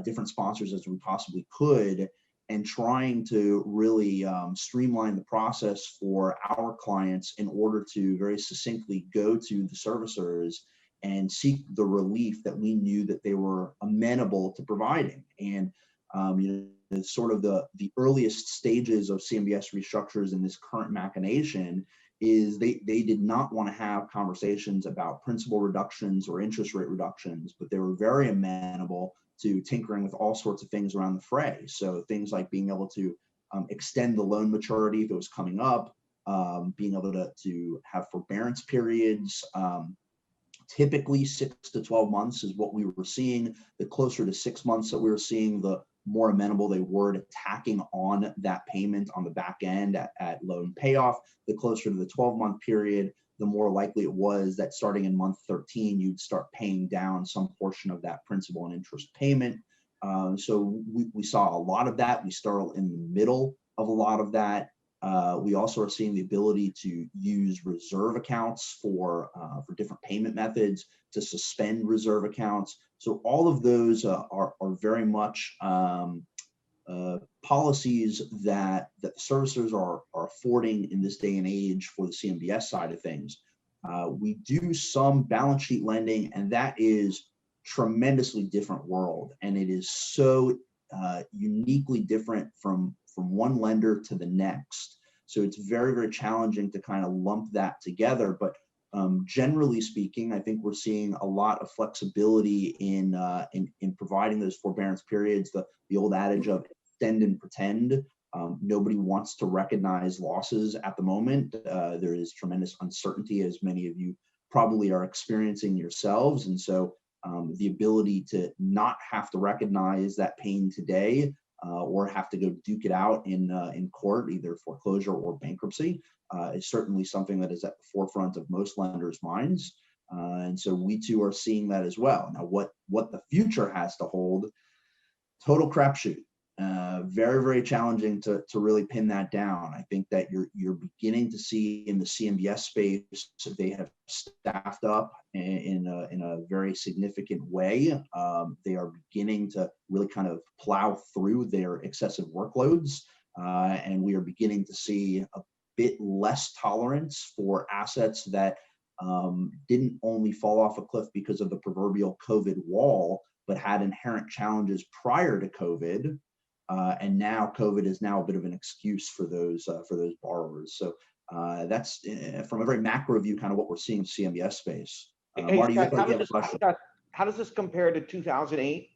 different sponsors as we possibly could, and trying to really streamline the process for our clients in order to very succinctly go to the servicers and seek the relief that we knew that they were amenable to providing. And sort of the earliest stages of CMBS restructures in this current machination is they did not want to have conversations about principal reductions or interest rate reductions, but they were very amenable to tinkering with all sorts of things around the fray. So things like being able to extend the loan maturity if it was coming up, being able to have forbearance periods. Typically 6 to 12 months is what we were seeing. The closer to 6 months that we were seeing, the more amenable they were to tacking on that payment on the back end at loan payoff. The closer to the 12-month period, the more likely it was that starting in month 13, you'd start paying down some portion of that principal and interest payment. So we saw a lot of that. We started in the middle of a lot of that. We also are seeing the ability to use reserve accounts for different payment methods, to suspend reserve accounts. So all of those are very much policies that the servicers are affording in this day and age for the CMBS side of things. We do some balance sheet lending, and that is tremendously different world, and it is so uniquely different from one lender to the next. So it's very, very challenging to kind of lump that together. But generally speaking, I think we're seeing a lot of flexibility in providing those forbearance periods. The old adage of extend and pretend. Nobody wants to recognize losses at the moment. There is tremendous uncertainty, as many of you probably are experiencing yourselves. And so the ability to not have to recognize that pain today, or have to go duke it out in court, either foreclosure or bankruptcy, is certainly something that is at the forefront of most lenders' minds. And so we too are seeing that as well. Now, what the future has to hold, total crapshoot. Very, very challenging to really pin that down. I think that you're beginning to see in the CMBS space, they have staffed up in a very significant way. They are beginning to really kind of plow through their excessive workloads, and we are beginning to see a bit less tolerance for assets that didn't only fall off a cliff because of the proverbial COVID wall, but had inherent challenges prior to COVID. And now COVID is now a bit of an excuse for those borrowers. So that's from a very macro view, kind of what we're seeing in CMBS space. Hey, Marty, Scott, how does this compare to 2008?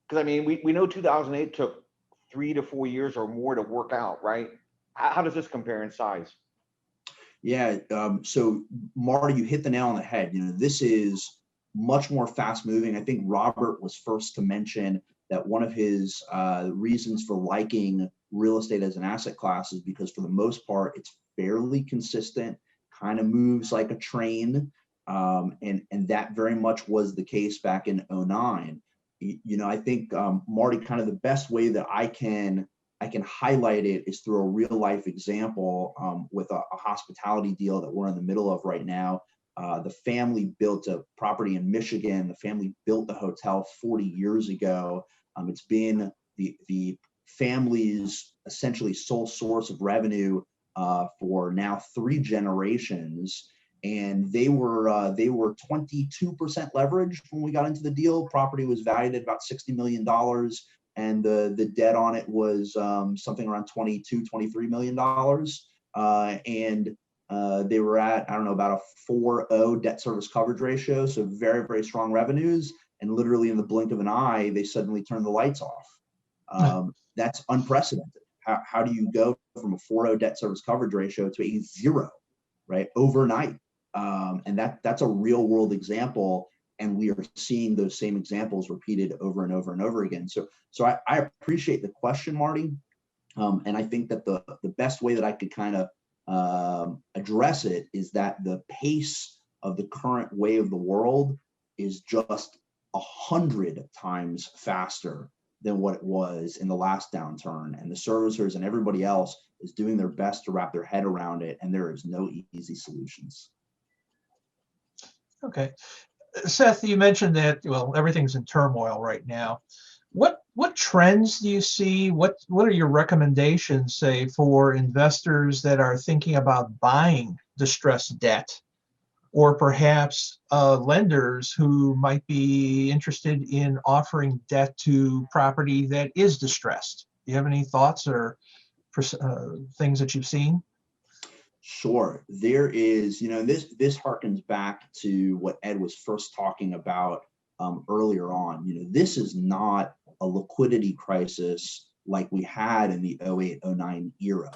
Because I mean, we know 2008 took 3 to 4 years or more to work out, right? How does this compare in size? Yeah. So Marty, you hit the nail on the head. This is much more fast moving. I think Robert was first to mention that one of his reasons for liking real estate as an asset class is because for the most part, it's fairly consistent, kind of moves like a train. And that very much was the case back in 2009. I think, Marty, kind of the best way that I can highlight it is through a real life example with a hospitality deal that we're in the middle of right now. The family built a property in Michigan. The family built the hotel 40 years ago. It's been the family's essentially sole source of revenue for now 3 generations. And they were 22% leveraged when we got into the deal. Property was valued at about $60 million. And the debt on it was something around $22, $23 million. And they were at, I don't know, about a 4.0 debt service coverage ratio. So very, very strong revenues. And literally in the blink of an eye, they suddenly turned the lights off. That's unprecedented. How do you go from a 4.0 debt service coverage ratio to a 0, right, overnight? And that's a real world example. And we are seeing those same examples repeated over and over and over again. So I appreciate the question, Marty. And I think that the best way that I could kind of address it is that the pace of the current way of the world is just 100 times faster than what it was in the last downturn. And the servicers and everybody else is doing their best to wrap their head around it. And there is no easy solutions. Okay. Seth, you mentioned that, well, everything's in turmoil right now. What trends do you see? What are your recommendations, say, for investors that are thinking about buying distressed debt, or perhaps lenders who might be interested in offering debt to property that is distressed? Do you have any thoughts or things that you've seen? Sure. There is, this harkens back to what Ed was first talking about earlier on. This is not a liquidity crisis like we had in the 08-09 era.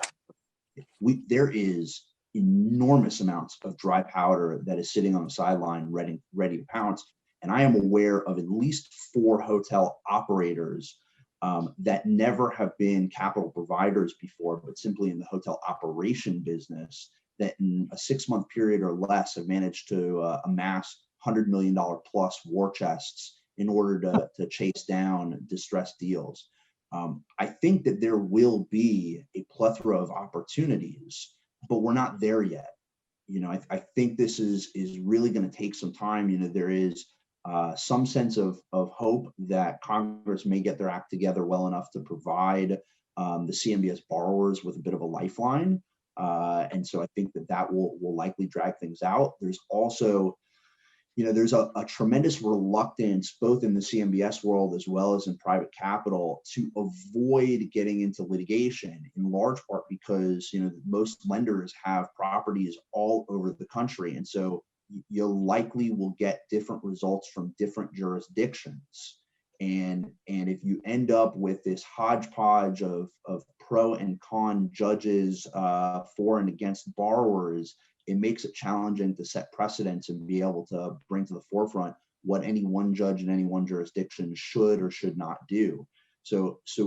There is enormous amounts of dry powder that is sitting on the sideline ready to pounce. And I am aware of at least 4 hotel operators that never have been capital providers before, but simply in the hotel operation business, that in a 6-month period or less have managed to amass $100 million plus war chests in order to chase down distressed deals. I think that there will be a plethora of opportunities, but we're not there yet. I think this is really going to take some time. There is some sense of hope that Congress may get their act together well enough to provide the CMBS borrowers with a bit of a lifeline. And so I think that will likely drag things out. There's also, there's a tremendous reluctance both in the CMBS world as well as in private capital to avoid getting into litigation, in large part because, most lenders have properties all over the country. And so you likely will get different results from different jurisdictions. And if you end up with this hodgepodge of pro and con judges for and against borrowers, it makes it challenging to set precedents and be able to bring to the forefront what any one judge in any one jurisdiction should or should not do. So it's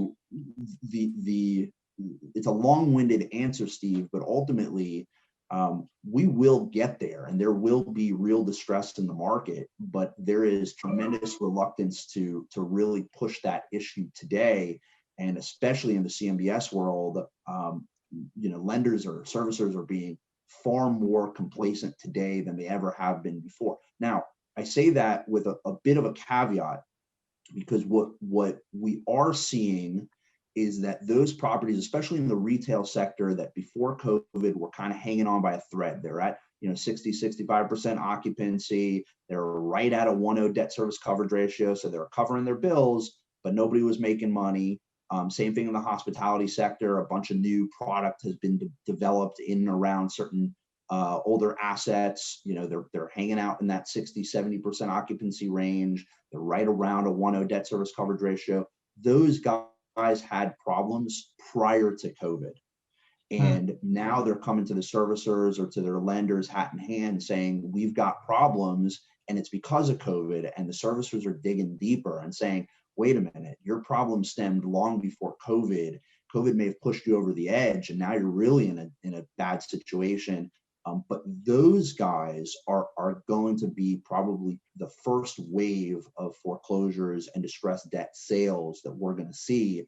a long-winded answer, Steve, but ultimately we will get there, and there will be real distress in the market, but there is tremendous reluctance to really push that issue today. And especially in the CMBS world, lenders or servicers are being far more complacent today than they ever have been before. Now, I say that with a bit of a caveat, because what we are seeing is that those properties, especially in the retail sector, that before COVID were kind of hanging on by a thread. They're at 60, 65% occupancy. They're right at a 1.0 debt service coverage ratio. So they're covering their bills, but nobody was making money. Same thing in the hospitality sector. A bunch of new product has been developed in and around certain older assets. They're hanging out in that 60, 70% occupancy range. They're right around a 1.0 debt service coverage ratio. Those guys had problems prior to COVID. And now they're coming to the servicers or to their lenders hat in hand saying, we've got problems and it's because of COVID. And the servicers are digging deeper and saying, wait a minute, your problem stemmed long before COVID. COVID may have pushed you over the edge and now you're really in a bad situation. But those guys are going to be probably the first wave of foreclosures and distressed debt sales that we're going to see.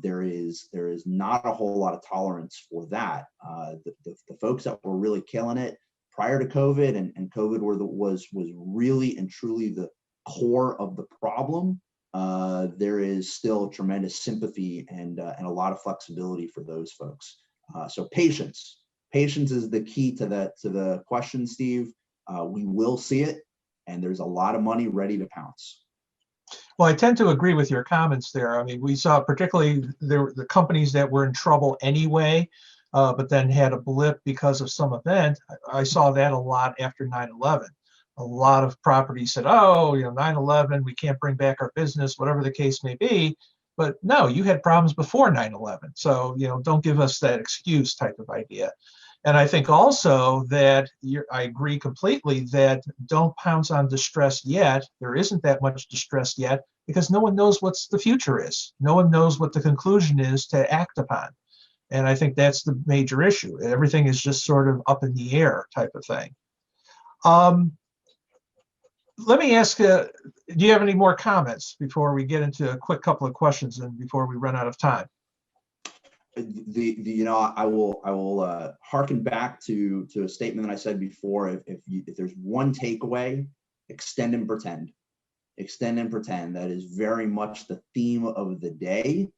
There is not a whole lot of tolerance for that. The folks that were really killing it prior to COVID and COVID was really and truly the core of the problem. There is still tremendous sympathy and a lot of flexibility for those folks. So patience is the key to the question, Steve. We will see it, and there's a lot of money ready to pounce. Well, I tend to agree with your comments there. I mean, we saw particularly the companies that were in trouble anyway, but then had a blip because of some event. I saw that a lot after 9/11. A lot of properties said, oh, 9/11, we can't bring back our business, whatever the case may be. But no, you had problems before 9/11. So, don't give us that excuse type of idea. And I think also that I agree completely that don't pounce on distress yet. There isn't that much distress yet because no one knows what the future is. No one knows what the conclusion is to act upon. And I think that's the major issue. Everything is just sort of up in the air type of thing. let me ask, do you have any more comments before we get into a quick couple of questions and before we run out of time? I will harken back to a statement that I said before. If there's one takeaway, extend and pretend. Extend and pretend. That is very much the theme of the day.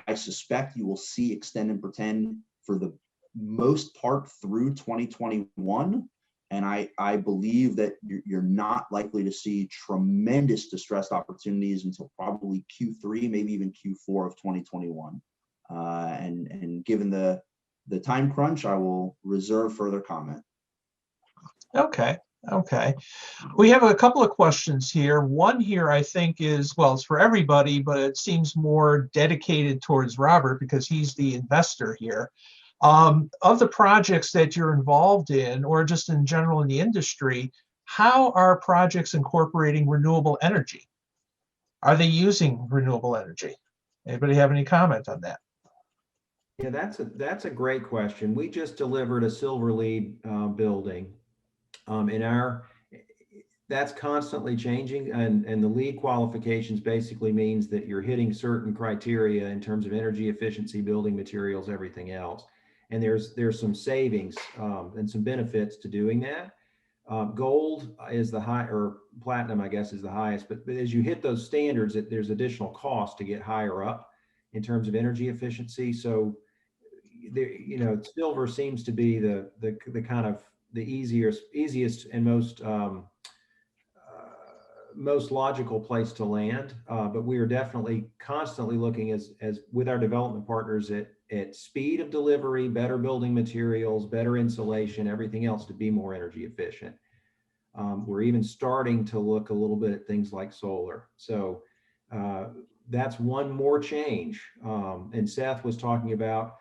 I suspect you will see extend and pretend for the most part through 2021. And I believe that you're not likely to see tremendous distressed opportunities until probably Q3, maybe even Q4 of 2021. And given the time crunch, I will reserve further comment. Okay. Okay. We have a couple of questions here. One here, I think is, well, it's for everybody, but it seems more dedicated towards Robert because he's the investor here. Of the projects that you're involved in, or just in general in the industry, how are projects incorporating renewable energy? Are they using renewable energy? Anybody have any comment on that? Yeah, that's a great question. We just delivered a Silver LEED building. That's constantly changing, and the LEED qualifications basically means that you're hitting certain criteria in terms of energy efficiency, building materials, everything else. And there's some savings and some benefits to doing that. Gold is the high, or platinum, I guess, is the highest. But as you hit those standards, there's additional cost to get higher up in terms of energy efficiency. So there, silver seems to be the kind of the easiest and most logical place to land. But we are definitely constantly looking as with our development partners at speed of delivery, better building materials, better insulation, everything else to be more energy efficient. We're even starting to look a little bit at things like solar. So that's one more change. And Seth was talking about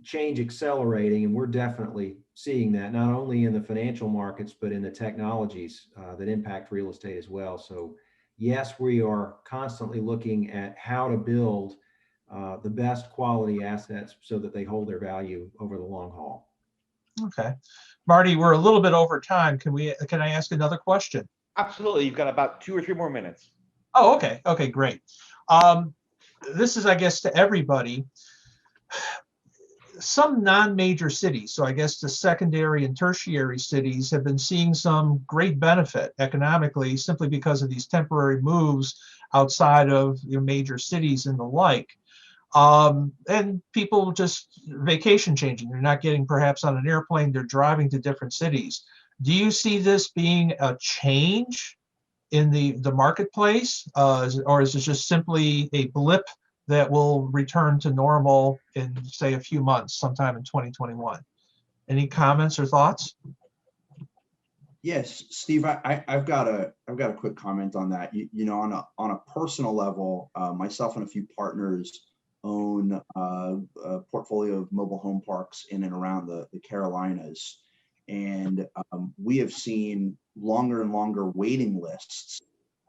change accelerating, and we're definitely seeing that not only in the financial markets, but in the technologies that impact real estate as well. So yes, we are constantly looking at how to build the best quality assets so that they hold their value over the long haul. Okay. Marty, we're a little bit over time. Can I ask another question? Absolutely. You've got about 2 or 3 more minutes. Oh, okay. Okay, great. This is, I guess, to everybody. Some non-major cities, so I guess the secondary and tertiary cities, have been seeing some great benefit economically simply because of these temporary moves outside of your major cities and the like. And people just vacation changing. They're not getting perhaps on an airplane, they're driving to different cities. Do you see this being a change in the marketplace, or is it just simply a blip that will return to normal in, say, a few months, sometime in 2021? Any comments or thoughts? Yes, Steve, I've got a quick comment on that. On a personal level, myself and a few partners own a portfolio of mobile home parks in and around the Carolinas, and we have seen longer and longer waiting lists.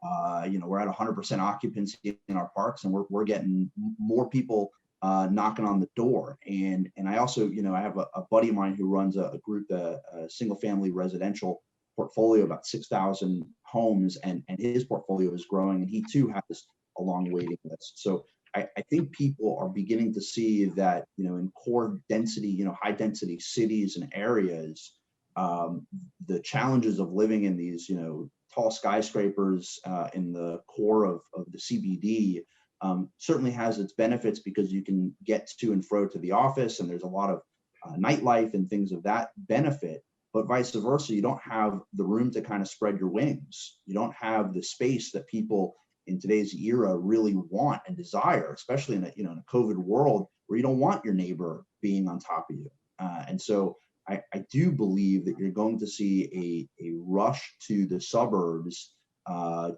We're at 100% occupancy in our parks, and we're getting more people knocking on the door. And I also, I have a buddy of mine who runs a group, a single family residential portfolio, about 6,000 homes, and his portfolio is growing, and he too has a long waiting list. So I think people are beginning to see that, in core density, high density cities and areas, the challenges of living in these, tall skyscrapers in the core of the CBD certainly has its benefits, because you can get to and fro to the office, and there's a lot of nightlife and things of that benefit. But vice versa, you don't have the room to kind of spread your wings. You don't have the space that people in today's era really want and desire, especially in a COVID world where you don't want your neighbor being on top of you. And so I do believe that you're going to see a rush to the suburbs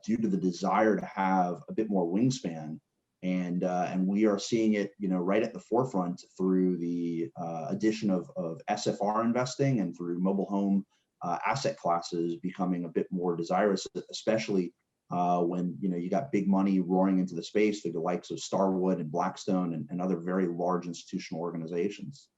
due to the desire to have a bit more wingspan. And we are seeing it, right at the forefront through the addition of SFR investing and through mobile home asset classes becoming a bit more desirous, especially when you got big money roaring into the space through the likes of Starwood and Blackstone and other very large institutional organizations.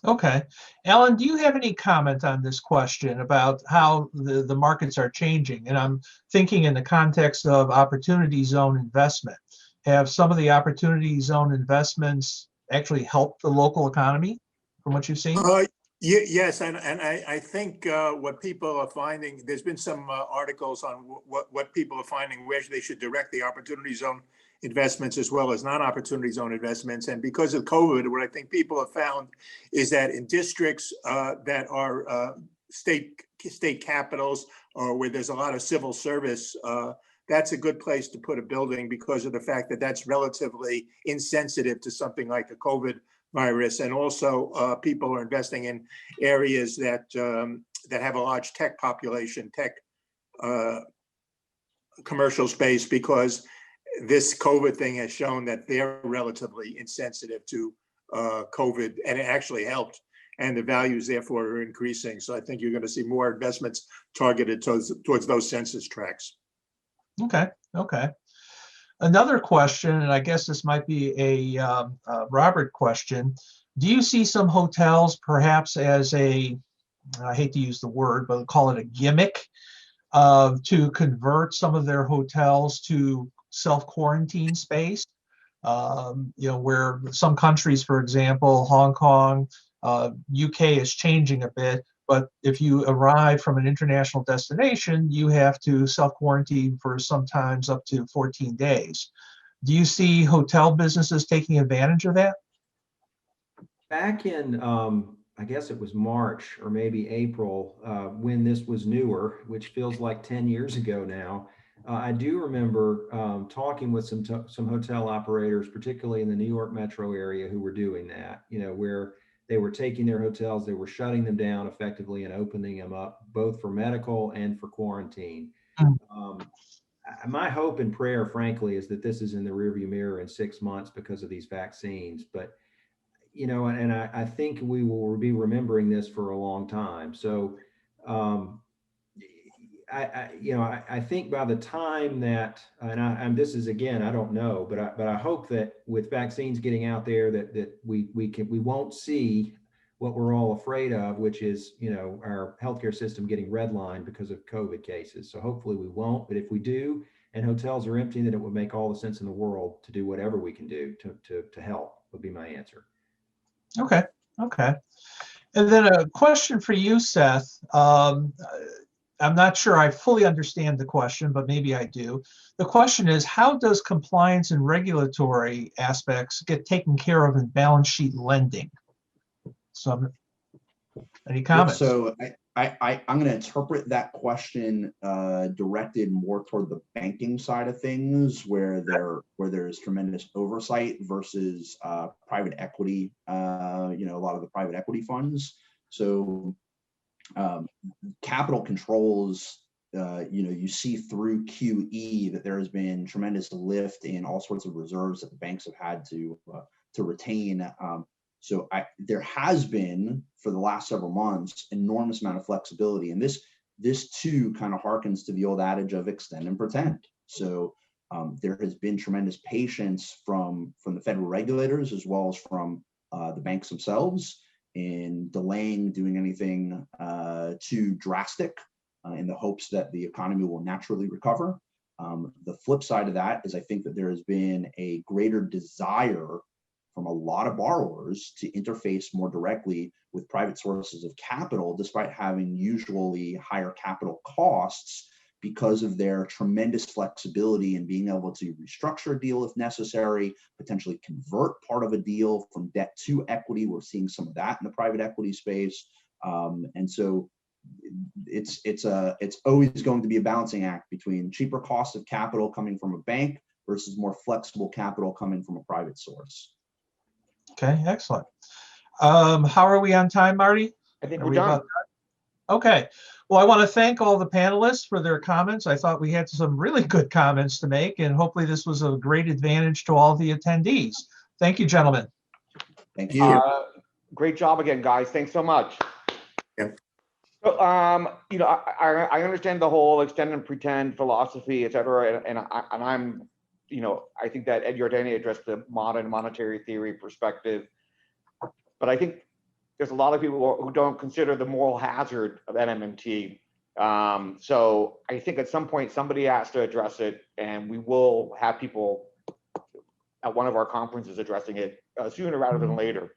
Okay. Alan, do you have any comment on this question about how the markets are changing? And I'm thinking in the context of opportunity zone investment. Have some of the opportunity zone investments actually helped the local economy from what you've seen? Yes, and I think what people are finding, there's been some articles on what people are finding where they should direct the opportunity zone investments as well as non-opportunity zone investments. And because of COVID, what I think people have found is that in districts that are state capitals or where there's a lot of civil service, that's a good place to put a building because of the fact that that's relatively insensitive to something like a COVID virus. And also people are investing in areas that that have a large tech population, tech commercial space, because this COVID thing has shown that they're relatively insensitive to COVID, and it actually helped. And the values therefore are increasing. So I think you're going to see more investments targeted towards those census tracts. Okay. Okay. Another question, and I guess this might be a Robert question. Do you see some hotels perhaps as I hate to use the word, but call it a gimmick to convert some of their hotels to self-quarantine space? Where some countries, for example, Hong Kong, UK is changing a bit, but if you arrive from an international destination, you have to self-quarantine for sometimes up to 14 days. Do you see hotel businesses taking advantage of that? Back in, I guess it was March or maybe April, when this was newer, which feels like 10 years ago now, I do remember talking with some hotel operators, particularly in the New York metro area, who were doing that, where they were taking their hotels, they were shutting them down effectively and opening them up both for medical and for quarantine. My hope and prayer, frankly, is that this is in the rearview mirror in 6 months because of these vaccines. But and I think we will be remembering this for a long time. So, I think by the time that, and this is again, I don't know, but I hope that with vaccines getting out there, that we won't see what we're all afraid of, which is our healthcare system getting redlined because of COVID cases. So hopefully we won't. But if we do, and hotels are empty, then it would make all the sense in the world to do whatever we can do to help. Would be my answer. Okay. Okay. And then a question for you, Seth. I'm not sure I fully understand the question, but maybe I do. The question is, how does compliance and regulatory aspects get taken care of in balance sheet lending? So, any comments? So I'm going to interpret that question directed more toward the banking side of things, where there's tremendous oversight versus private equity. A lot of the private equity funds. So capital controls. You see through QE that there has been tremendous lift in all sorts of reserves that the banks have had to retain. So there has been, for the last several months, enormous amount of flexibility. And this too kind of harkens to the old adage of extend and pretend. So there has been tremendous patience from the federal regulators as well as from the banks themselves in delaying doing anything too drastic in the hopes that the economy will naturally recover. The flip side of that is I think that there has been a greater desire from a lot of borrowers to interface more directly with private sources of capital, despite having usually higher capital costs because of their tremendous flexibility in being able to restructure a deal if necessary, potentially convert part of a deal from debt to equity. We're seeing some of that in the private equity space. And so it's always going to be a balancing act between cheaper cost of capital coming from a bank versus more flexible capital coming from a private source. Okay, excellent. How are we on time, Marty? I think we're done. Okay. Well, I want to thank all the panelists for their comments. I thought we had some really good comments to make, and hopefully this was a great advantage to all the attendees. Thank you, gentlemen. Thank you. Great job again, guys. Thanks so much. Yeah. So, I understand the whole extend and pretend philosophy, et cetera, and I'm, I think that Ed Yardeni addressed the modern monetary theory perspective, but I think there's a lot of people who don't consider the moral hazard of NMMT. So I think at some point somebody has to address it, and we will have people at one of our conferences addressing it sooner rather than later.